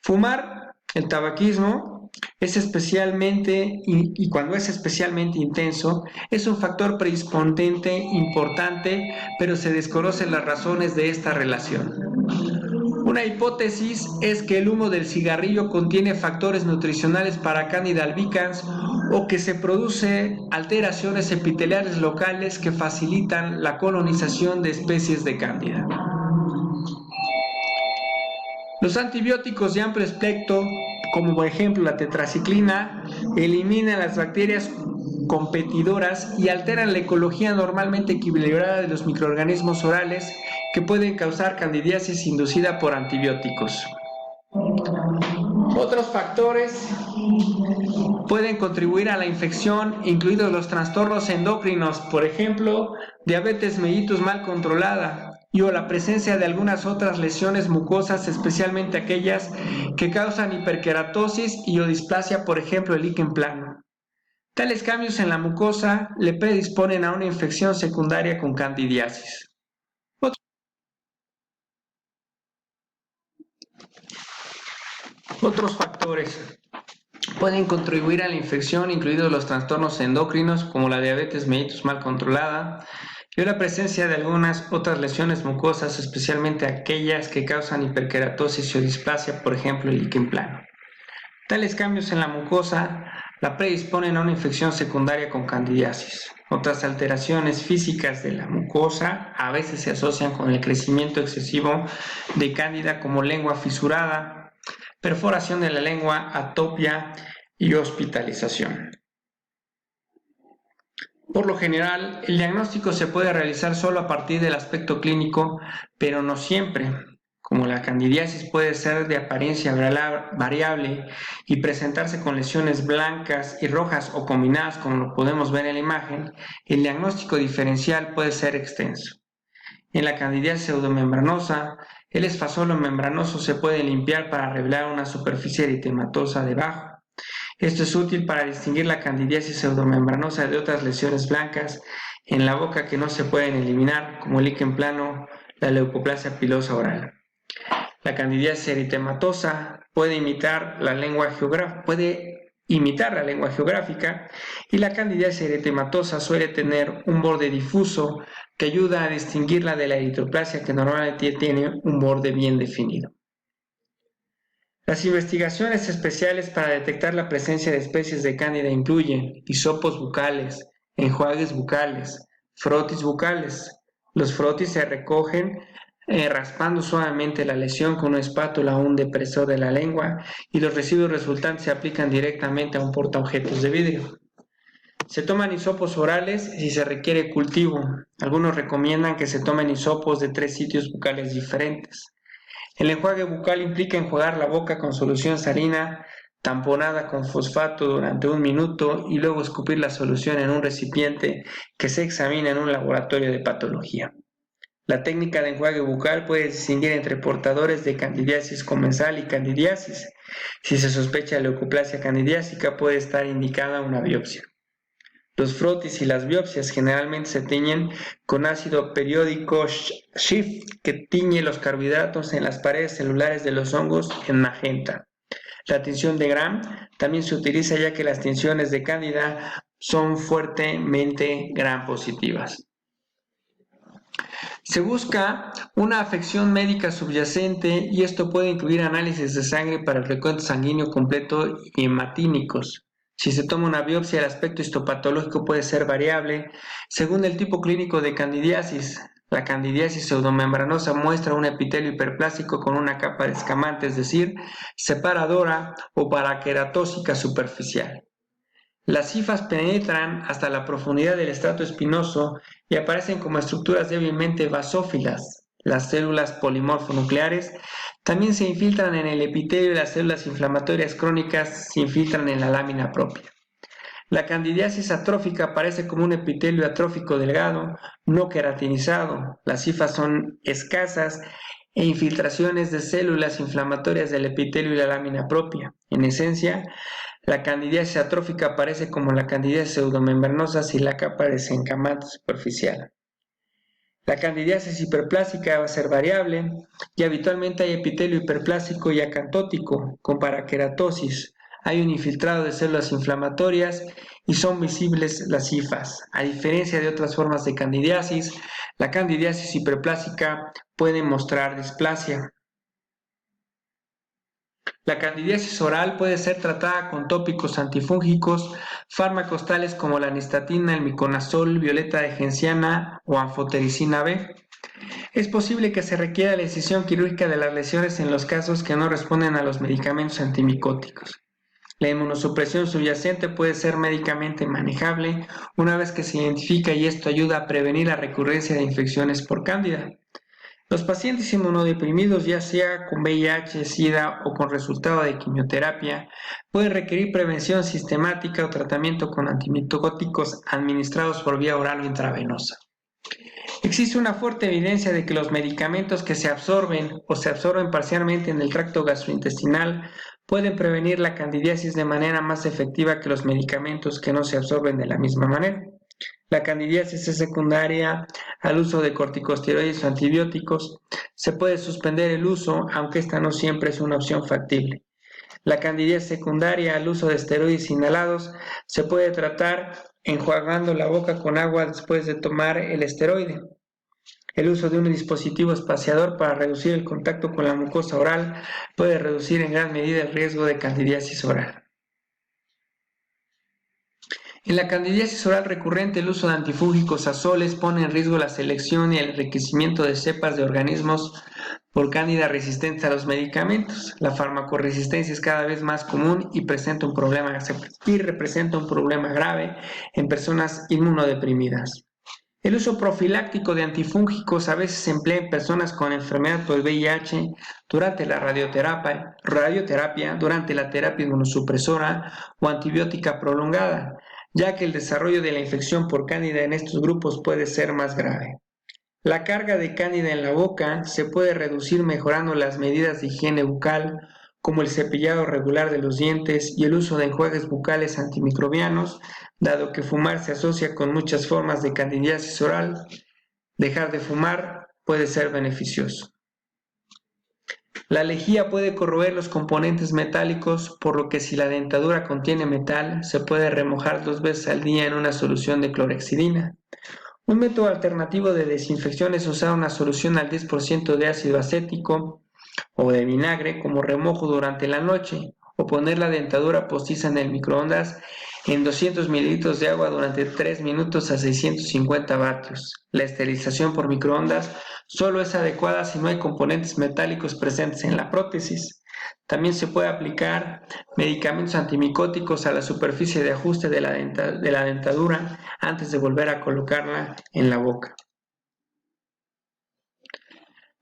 Fumar, el tabaquismo, y cuando es especialmente intenso, es un factor predisponente importante, pero se desconocen las razones de esta relación. Una hipótesis es que el humo del cigarrillo contiene factores nutricionales para Candida albicans o que se produce alteraciones epiteliales locales que facilitan la colonización de especies de Cándida. Los antibióticos de amplio espectro, como por ejemplo la tetraciclina, eliminan las bacterias competidoras y alteran la ecología normalmente equilibrada de los microorganismos orales que pueden causar candidiasis inducida por antibióticos. Otros factores pueden contribuir a la infección, incluidos los trastornos endocrinos, por ejemplo, diabetes mellitus mal controlada, o la presencia de algunas otras lesiones mucosas, especialmente aquellas que causan hiperkeratosis y o displasia, por ejemplo, el líquen plano. Tales cambios en la mucosa le predisponen a una infección secundaria con candidiasis. Otros factores pueden contribuir a la infección, incluidos los trastornos endocrinos como la diabetes mellitus mal controlada, y la presencia de algunas otras lesiones mucosas, especialmente aquellas que causan hiperkeratosis o displasia, por ejemplo el líquen plano. Tales cambios en la mucosa la predisponen a una infección secundaria con candidiasis. Otras alteraciones físicas de la mucosa a veces se asocian con el crecimiento excesivo de cándida, como lengua fisurada, perforación de la lengua, atopia y hospitalización. Por lo general, el diagnóstico se puede realizar solo a partir del aspecto clínico, pero no siempre. Como la candidiasis puede ser de apariencia variable y presentarse con lesiones blancas y rojas o combinadas, como lo podemos ver en la imagen, el diagnóstico diferencial puede ser extenso. En la candidiasis pseudomembranosa, el esfasolo membranoso se puede limpiar para revelar una superficie eritematosa debajo. Esto es útil para distinguir la candidiasis pseudomembranosa de otras lesiones blancas en la boca que no se pueden eliminar, como el líquen plano, la leucoplasia pilosa oral. La candidiasis eritematosa puede imitar la lengua geográfica y la candidiasis eritematosa suele tener un borde difuso que ayuda a distinguirla de la eritroplasia, que normalmente tiene un borde bien definido. Las investigaciones especiales para detectar la presencia de especies de cándida incluyen hisopos bucales, enjuagues bucales, frotis bucales. Los frotis se recogen raspando suavemente la lesión con una espátula o un depresor de la lengua, y los residuos resultantes se aplican directamente a un portaobjetos de vidrio. Se toman hisopos orales si se requiere cultivo. Algunos recomiendan que se tomen hisopos de 3 sitios bucales diferentes. El enjuague bucal implica enjuagar la boca con solución salina tamponada con fosfato durante 1 minuto y luego escupir la solución en un recipiente que se examina en un laboratorio de patología. La técnica de enjuague bucal puede distinguir entre portadores de candidiasis comensal y candidiasis. Si se sospecha leucoplasia candidiásica, puede estar indicada una biopsia. Los frotis y las biopsias generalmente se tiñen con ácido periódico Schiff, que tiñe los carbohidratos en las paredes celulares de los hongos en magenta. La tinción de Gram también se utiliza ya que las tinciones de cándida son fuertemente Gram positivas. Se busca una afección médica subyacente y esto puede incluir análisis de sangre para el recuento sanguíneo completo y hematínicos. Si se toma una biopsia, el aspecto histopatológico puede ser variable según el tipo clínico de candidiasis. La candidiasis pseudomembranosa muestra un epitelio hiperplástico con una capa de escamante, es decir, separadora o paraqueratósica superficial. Las cifas penetran hasta la profundidad del estrato espinoso y aparecen como estructuras débilmente basófilas. Las células polimorfonucleares también se infiltran en el epitelio y las células inflamatorias crónicas se infiltran en la lámina propia. La candidiasis atrófica aparece como un epitelio atrófico delgado, no queratinizado. Las cifas son escasas e infiltraciones de células inflamatorias del epitelio y la lámina propia. En esencia, la candidiasis atrófica aparece como la candidiasis pseudomembranosa sin la capa de desencamante superficial. La candidiasis hiperplástica va a ser variable y habitualmente hay epitelio hiperplástico y acantótico con paraqueratosis. Hay un infiltrado de células inflamatorias y son visibles las cifas. A diferencia de otras formas de candidiasis, la candidiasis hiperplástica puede mostrar displasia. La candidiasis oral puede ser tratada con tópicos antifúngicos, fármacos tales como la nistatina, el miconazol, violeta de genciana o anfotericina B. Es posible que se requiera la incisión quirúrgica de las lesiones en los casos que no responden a los medicamentos antimicóticos. La inmunosupresión subyacente puede ser médicamente manejable una vez que se identifica y esto ayuda a prevenir la recurrencia de infecciones por cándida. Los pacientes inmunodeprimidos, ya sea con VIH, SIDA o con resultado de quimioterapia, pueden requerir prevención sistemática o tratamiento con antimicóticos administrados por vía oral o intravenosa. Existe una fuerte evidencia de que los medicamentos que se absorben o se absorben parcialmente en el tracto gastrointestinal pueden prevenir la candidiasis de manera más efectiva que los medicamentos que no se absorben de la misma manera. La candidiasis es secundaria al uso de corticosteroides o antibióticos. Se puede suspender el uso, aunque esta no siempre es una opción factible. La candidiasis secundaria al uso de esteroides inhalados se puede tratar enjuagando la boca con agua después de tomar el esteroide. El uso de un dispositivo espaciador para reducir el contacto con la mucosa oral puede reducir en gran medida el riesgo de candidiasis oral. En la candidiasis oral recurrente, el uso de antifúngicos azoles pone en riesgo la selección y el enriquecimiento de cepas de organismos por cándida resistentes a los medicamentos. La farmacoresistencia es cada vez más común y representa un problema grave en personas inmunodeprimidas. El uso profiláctico de antifúngicos a veces se emplea en personas con enfermedad por VIH durante la radioterapia, durante la terapia inmunosupresora o antibiótica prolongada, ya que el desarrollo de la infección por cándida en estos grupos puede ser más grave. La carga de cándida en la boca se puede reducir mejorando las medidas de higiene bucal, como el cepillado regular de los dientes y el uso de enjuagues bucales antimicrobianos, dado que fumar se asocia con muchas formas de candidiasis oral. Dejar de fumar puede ser beneficioso. La lejía puede corroer los componentes metálicos, por lo que si la dentadura contiene metal, se puede remojar 2 veces al día en una solución de clorhexidina. Un método alternativo de desinfección es usar una solución al 10% de ácido acético o de vinagre como remojo durante la noche, o poner la dentadura postiza en el microondas en 200 mililitros de agua durante 3 minutos a 650 vatios. La esterilización por microondas Solo es adecuada si no hay componentes metálicos presentes en la prótesis. También se puede aplicar medicamentos antimicóticos a la superficie de ajuste de la dentadura antes de volver a colocarla en la boca.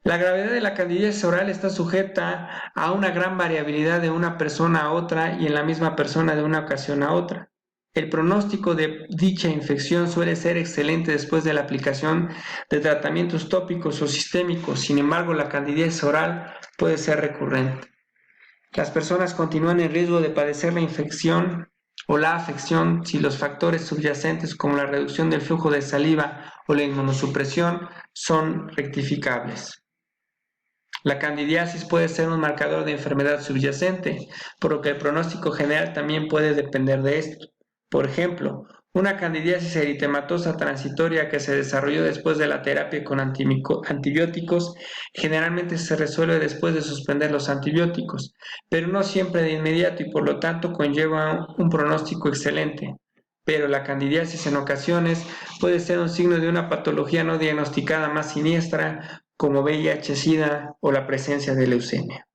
La gravedad de la candidiasis oral está sujeta a una gran variabilidad de una persona a otra y en la misma persona de una ocasión a otra. El pronóstico de dicha infección suele ser excelente después de la aplicación de tratamientos tópicos o sistémicos. Sin embargo, la candidiasis oral puede ser recurrente. Las personas continúan en riesgo de padecer la infección o la afección si los factores subyacentes como la reducción del flujo de saliva o la inmunosupresión son rectificables. La candidiasis puede ser un marcador de enfermedad subyacente, por lo que el pronóstico general también puede depender de esto. Por ejemplo, una candidiasis eritematosa transitoria que se desarrolló después de la terapia con antibióticos generalmente se resuelve después de suspender los antibióticos, pero no siempre de inmediato y por lo tanto conlleva un pronóstico excelente. Pero la candidiasis en ocasiones puede ser un signo de una patología no diagnosticada más siniestra, como VIH-Sida o la presencia de leucemia.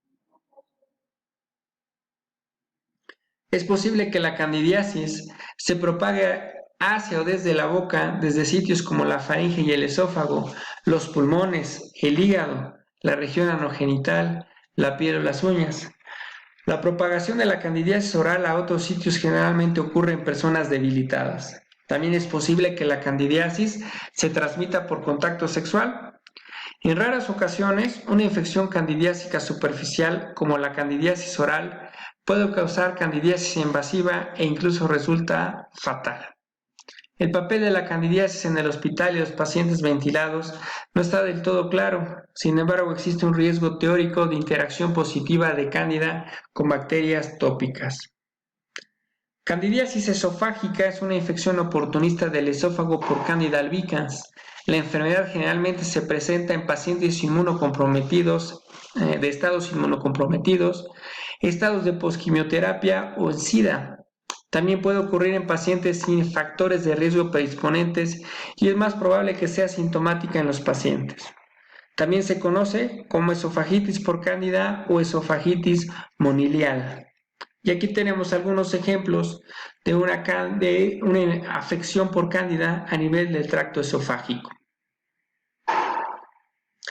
Es posible que la candidiasis se propague hacia o desde la boca, desde sitios como la faringe y el esófago, los pulmones, el hígado, la región anogenital, la piel o las uñas. La propagación de la candidiasis oral a otros sitios generalmente ocurre en personas debilitadas. También es posible que la candidiasis se transmita por contacto sexual. En raras ocasiones, una infección candidiásica superficial como la candidiasis oral puede causar candidiasis invasiva e incluso resulta fatal. El papel de la candidiasis en el hospital y los pacientes ventilados no está del todo claro. Sin embargo, existe un riesgo teórico de interacción positiva de cándida con bacterias tópicas. Candidiasis esofágica es una infección oportunista del esófago por Candida albicans. La enfermedad generalmente se presenta en pacientes inmunocomprometidos, de estados inmunocomprometidos, estados de posquimioterapia o en SIDA. También puede ocurrir en pacientes sin factores de riesgo predisponentes y es más probable que sea sintomática en los pacientes. También se conoce como esofagitis por Candida o esofagitis monilial. Y aquí tenemos algunos ejemplos de una afección por Cándida a nivel del tracto esofágico.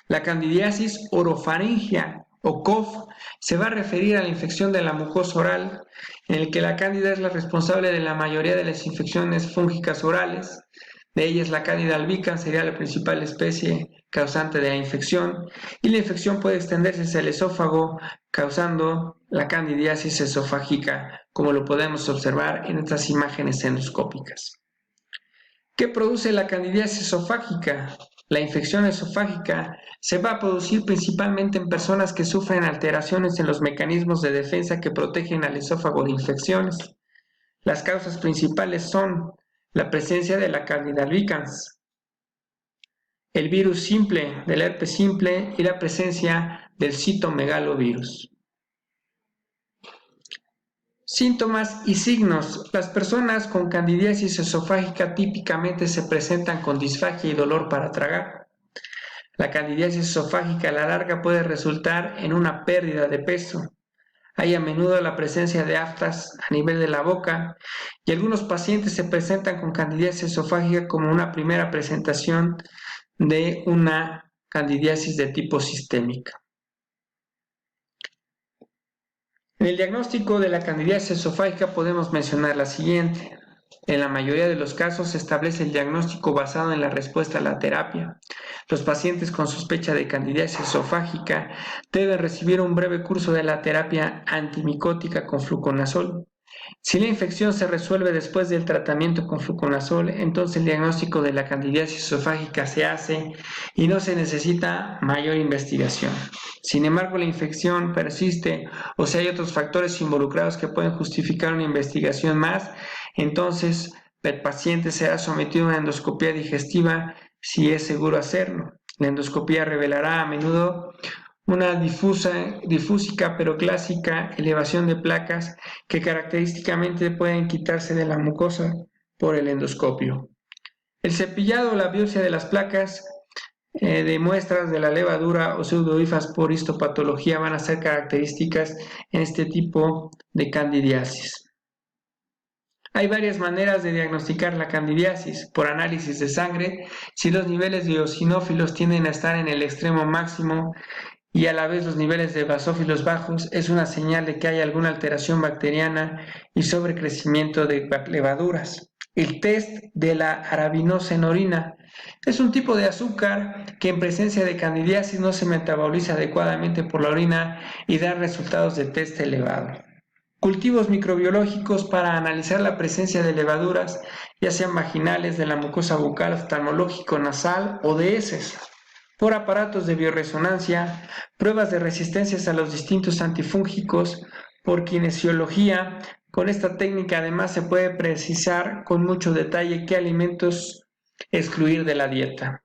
La candidiasis orofaringea o COF se va a referir a la infección de la mucosa oral, en el que la cándida es la responsable de la mayoría de las infecciones fúngicas orales. De ellas, la Candida albicans sería la principal especie causante de la infección, y la infección puede extenderse hacia el esófago, causando la candidiasis esofágica, como lo podemos observar en estas imágenes endoscópicas. ¿Qué produce la candidiasis esofágica? La infección esofágica se va a producir principalmente en personas que sufren alteraciones en los mecanismos de defensa que protegen al esófago de infecciones. Las causas principales son la presencia de la Candida albicans, el virus simple del herpes simple y la presencia del citomegalovirus. Síntomas y signos. Las personas con candidiasis esofágica típicamente se presentan con disfagia y dolor para tragar. La candidiasis esofágica a la larga puede resultar en una pérdida de peso. Hay a menudo la presencia de aftas a nivel de la boca y algunos pacientes se presentan con candidiasis esofágica como una primera presentación de una candidiasis de tipo sistémica. En el diagnóstico de la candidiasis esofágica podemos mencionar la siguiente. En la mayoría de los casos se establece el diagnóstico basado en la respuesta a la terapia. Los pacientes con sospecha de candidiasis esofágica deben recibir un breve curso de la terapia antimicótica con fluconazol. Si la infección se resuelve después del tratamiento con fluconazol, entonces el diagnóstico de la candidiasis esofágica se hace y no se necesita mayor investigación. Sin embargo, la infección persiste o si hay otros factores involucrados que pueden justificar una investigación más, entonces el paciente será sometido a una endoscopia digestiva si es seguro hacerlo. La endoscopia revelará a menudo una difúsica pero clásica elevación de placas que característicamente pueden quitarse de la mucosa por el endoscopio. El cepillado o la biopsia de las placas de muestras de la levadura o pseudohifas por histopatología van a ser características en este tipo de candidiasis. Hay varias maneras de diagnosticar la candidiasis. Por análisis de sangre, si los niveles de eosinófilos tienden a estar en el extremo máximo y a la vez los niveles de basófilos bajos, es una señal de que hay alguna alteración bacteriana y sobrecrecimiento de levaduras. El test de la arabinosa en orina es un tipo de azúcar que en presencia de candidiasis no se metaboliza adecuadamente por la orina y da resultados de test elevado. Cultivos microbiológicos para analizar la presencia de levaduras, ya sean vaginales, de la mucosa bucal, oftalmológico, nasal o de heces. Por aparatos de bioresonancia, pruebas de resistencias a los distintos antifúngicos, por kinesiología. Con esta técnica además se puede precisar con mucho detalle qué alimentos excluir de la dieta.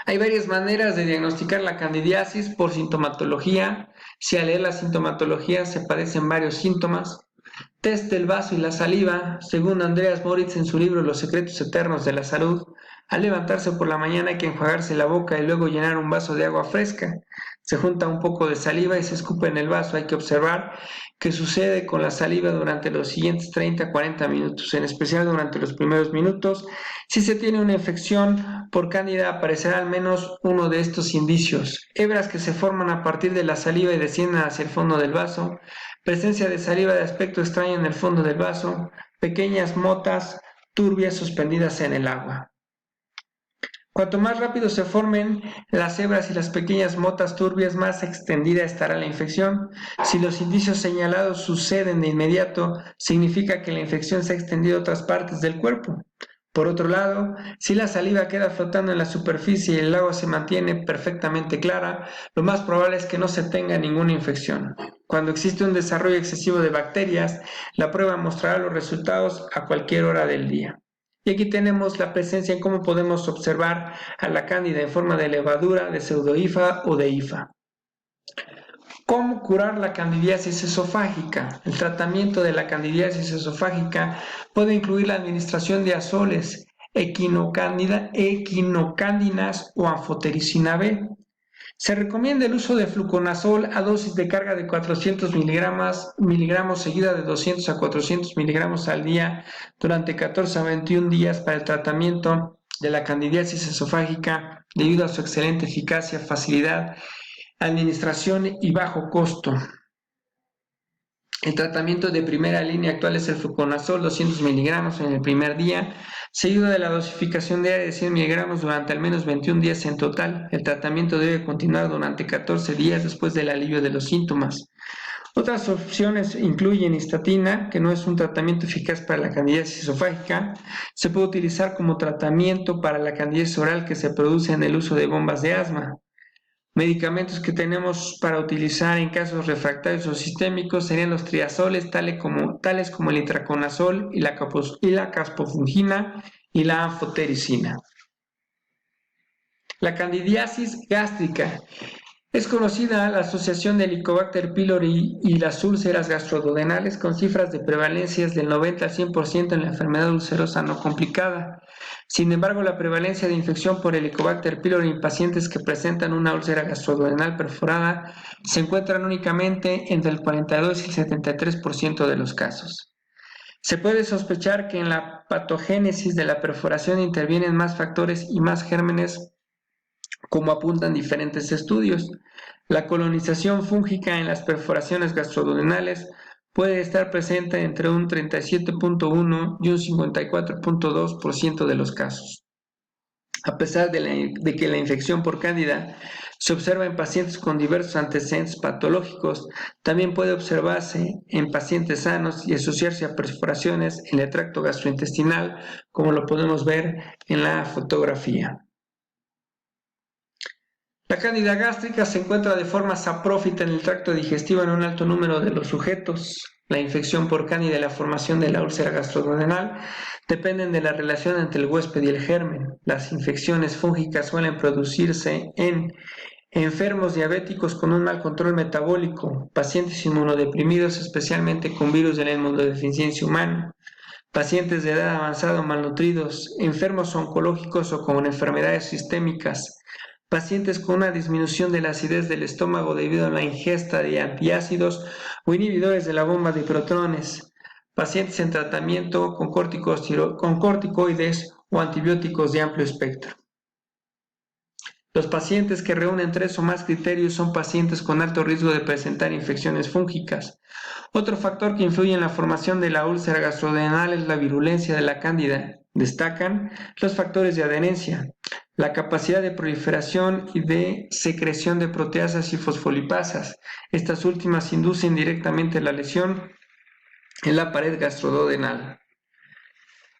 Hay varias maneras de diagnosticar la candidiasis por sintomatología. Si al leer la sintomatología se padecen varios síntomas. Test del vaso y la saliva. Según Andreas Moritz en su libro Los secretos eternos de la salud, al levantarse por la mañana hay que enjuagarse la boca y luego llenar un vaso de agua fresca. Se junta un poco de saliva y se escupe en el vaso. Hay que observar qué sucede con la saliva durante los siguientes 30 a 40 minutos, en especial durante los primeros minutos. Si se tiene una infección por cándida, aparecerá al menos uno de estos indicios: hebras que se forman a partir de la saliva y descienden hacia el fondo del vaso, presencia de saliva de aspecto extraño en el fondo del vaso, pequeñas motas turbias suspendidas en el agua. Cuanto más rápido se formen las hebras y las pequeñas motas turbias, más extendida estará la infección. Si los indicios señalados suceden de inmediato, significa que la infección se ha extendido a otras partes del cuerpo. Por otro lado, si la saliva queda flotando en la superficie y el agua se mantiene perfectamente clara, lo más probable es que no se tenga ninguna infección. Cuando existe un desarrollo excesivo de bacterias, la prueba mostrará los resultados a cualquier hora del día. Y aquí tenemos la presencia en cómo podemos observar a la cándida en forma de levadura, de pseudohifa o de hifa. ¿Cómo curar la candidiasis esofágica? El tratamiento de la candidiasis esofágica puede incluir la administración de azoles, equinocándinas o anfotericina B. Se recomienda el uso de fluconazol a dosis de carga de 400 miligramos seguida de 200 a 400 miligramos al día durante 14 a 21 días para el tratamiento de la candidiasis esofágica debido a su excelente eficacia, facilidad, administración y bajo costo. El tratamiento de primera línea actual es el fluconazol, 200 miligramos en el primer día, seguido de la dosificación diaria de 100 miligramos durante al menos 21 días en total. El tratamiento debe continuar durante 14 días después del alivio de los síntomas. Otras opciones incluyen histatina, que no es un tratamiento eficaz para la candidiasis esofágica. Se puede utilizar como tratamiento para la candidiasis oral que se produce en el uso de bombas de asma. Medicamentos que tenemos para utilizar en casos refractarios o sistémicos serían los triazoles, tales como el itraconazol y la caspofungina y la anfotericina. La candidiasis gástrica. Es conocida la asociación de Helicobacter pylori y las úlceras gastroduodenales con cifras de prevalencias del 90 al 100% en la enfermedad ulcerosa no complicada. Sin embargo, la prevalencia de infección por Helicobacter pylori en pacientes que presentan una úlcera gastroduodenal perforada se encuentran únicamente entre el 42 y el 73% de los casos. Se puede sospechar que en la patogénesis de la perforación intervienen más factores y más gérmenes, como apuntan diferentes estudios. La colonización fúngica en las perforaciones gastroduodenales puede estar presente entre un 37.1 y un 54.2% de los casos. A pesar de que la infección por cándida se observa en pacientes con diversos antecedentes patológicos, también puede observarse en pacientes sanos y asociarse a perforaciones en el tracto gastrointestinal, como lo podemos ver en la fotografía. La cándida gástrica se encuentra de forma saprófita en el tracto digestivo en un alto número de los sujetos. La infección por cándida y la formación de la úlcera gastroduodenal dependen de la relación entre el huésped y el germen. Las infecciones fúngicas suelen producirse en enfermos diabéticos con un mal control metabólico, pacientes inmunodeprimidos, especialmente con virus de la inmunodeficiencia humana, pacientes de edad avanzada o malnutridos, enfermos oncológicos o con enfermedades sistémicas, pacientes con una disminución de la acidez del estómago debido a la ingesta de antiácidos o inhibidores de la bomba de protones, pacientes en tratamiento con corticoides o antibióticos de amplio espectro. Los pacientes que reúnen 3 o más criterios son pacientes con alto riesgo de presentar infecciones fúngicas. Otro factor que influye en la formación de la úlcera gastrodenal es la virulencia de la cándida. Destacan los factores de adherencia, la capacidad de proliferación y de secreción de proteasas y fosfolipasas. Estas últimas inducen directamente la lesión en la pared gastrodenal.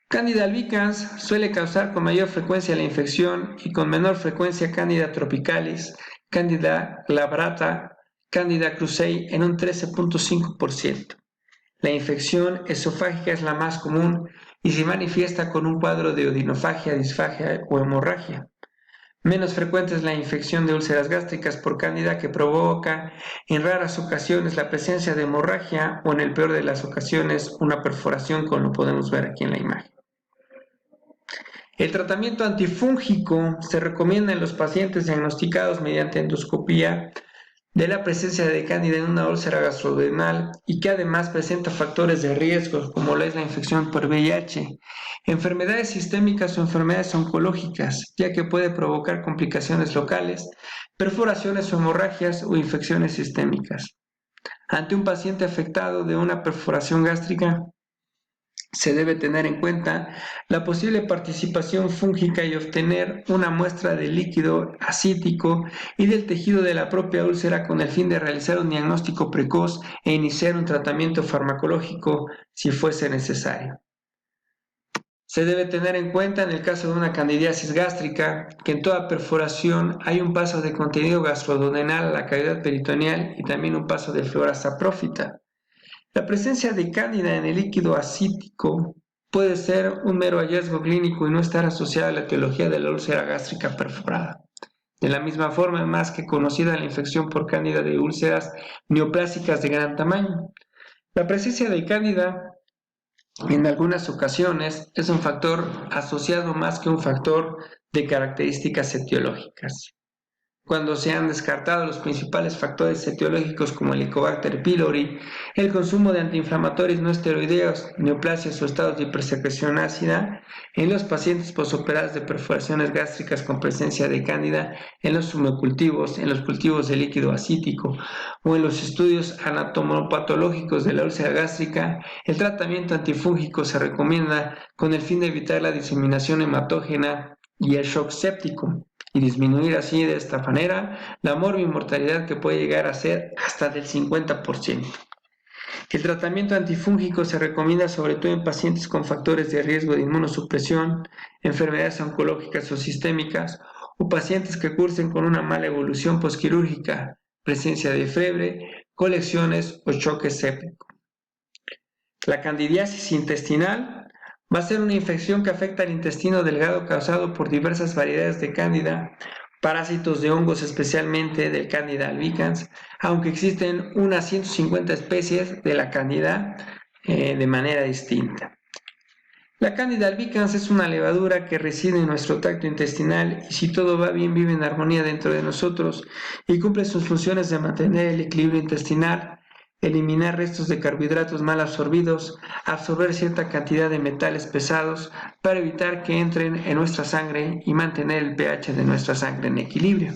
Candida albicans suele causar con mayor frecuencia la infección y con menor frecuencia Candida tropicalis, Candida glabrata, Candida krusei en un 13.5%. La infección esofágica es la más común y se manifiesta con un cuadro de odinofagia, disfagia o hemorragia. Menos frecuente es la infección de úlceras gástricas por Cándida, que provoca en raras ocasiones la presencia de hemorragia o en el peor de las ocasiones una perforación, como lo podemos ver aquí en la imagen. El tratamiento antifúngico se recomienda en los pacientes diagnosticados mediante endoscopía de la presencia de Cándida en una úlcera gastrodenal y que además presenta factores de riesgo como lo es la infección por VIH, enfermedades sistémicas o enfermedades oncológicas, ya que puede provocar complicaciones locales, perforaciones o hemorragias o infecciones sistémicas. Ante un paciente afectado de una perforación gástrica, se debe tener en cuenta la posible participación fúngica y obtener una muestra de líquido asítico y del tejido de la propia úlcera con el fin de realizar un diagnóstico precoz e iniciar un tratamiento farmacológico si fuese necesario. Se debe tener en cuenta en el caso de una candidiasis gástrica que en toda perforación hay un paso de contenido gastroduodenal a la cavidad peritoneal y también un paso de flora saprófita. La presencia de cándida en el líquido asítico puede ser un mero hallazgo clínico y no estar asociada a la etiología de la úlcera gástrica perforada. De la misma forma, es más que conocida la infección por cándida de úlceras neoplásicas de gran tamaño. La presencia de cándida en algunas ocasiones es un factor asociado más que un factor de características etiológicas. Cuando se han descartado los principales factores etiológicos como el Helicobacter pylori, el consumo de antiinflamatorios no esteroideos, neoplasias o estados de hipersecreción ácida, en los pacientes posoperados de perforaciones gástricas con presencia de cándida, en los sumocultivos, en los cultivos de líquido asítico o en los estudios anatomopatológicos de la úlcera gástrica, el tratamiento antifúngico se recomienda con el fin de evitar la diseminación hematógena y el shock séptico, y disminuir así de esta manera la morbimortalidad que puede llegar a ser hasta del 50%. El tratamiento antifúngico se recomienda sobre todo en pacientes con factores de riesgo de inmunosupresión, enfermedades oncológicas o sistémicas, o pacientes que cursen con una mala evolución posquirúrgica, presencia de fiebre, colecciones o choque séptico. La candidiasis intestinal va a ser una infección que afecta al intestino delgado causado por diversas variedades de cándida, parásitos de hongos, especialmente del Candida albicans, aunque existen unas 150 especies de la cándida de manera distinta. La Candida albicans es una levadura que reside en nuestro tracto intestinal y si todo va bien vive en armonía dentro de nosotros y cumple sus funciones de mantener el equilibrio intestinal, eliminar restos de carbohidratos mal absorbidos, absorber cierta cantidad de metales pesados para evitar que entren en nuestra sangre y mantener el pH de nuestra sangre en equilibrio.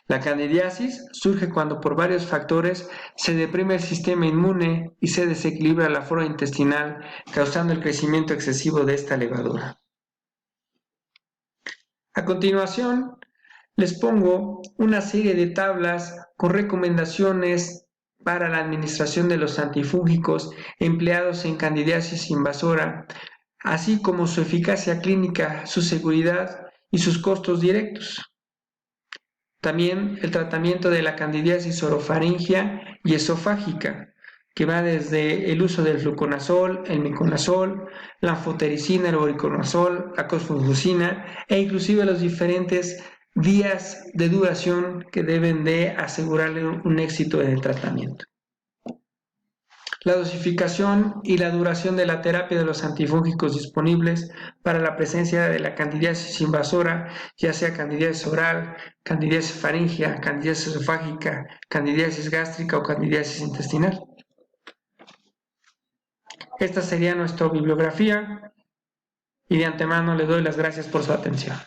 La candidiasis surge cuando por varios factores se deprime el sistema inmune y se desequilibra la flora intestinal, causando el crecimiento excesivo de esta levadura. A continuación, les pongo una serie de tablas con recomendaciones para la administración de los antifúngicos empleados en candidiasis invasora, así como su eficacia clínica, su seguridad y sus costos directos. También el tratamiento de la candidiasis orofaringea y esofágica, que va desde el uso del fluconazol, el miconazol, la anfotericina, el voriconazol, la cosfenfucina e inclusive los diferentes días de duración que deben de asegurarle un éxito en el tratamiento. la dosificación y la duración de la terapia de los antifúngicos disponibles para la presencia de la candidiasis invasora, ya sea candidiasis oral, candidiasis faríngea, candidiasis esofágica, candidiasis gástrica o candidiasis intestinal. Esta sería nuestra bibliografía y de antemano le doy las gracias por su atención.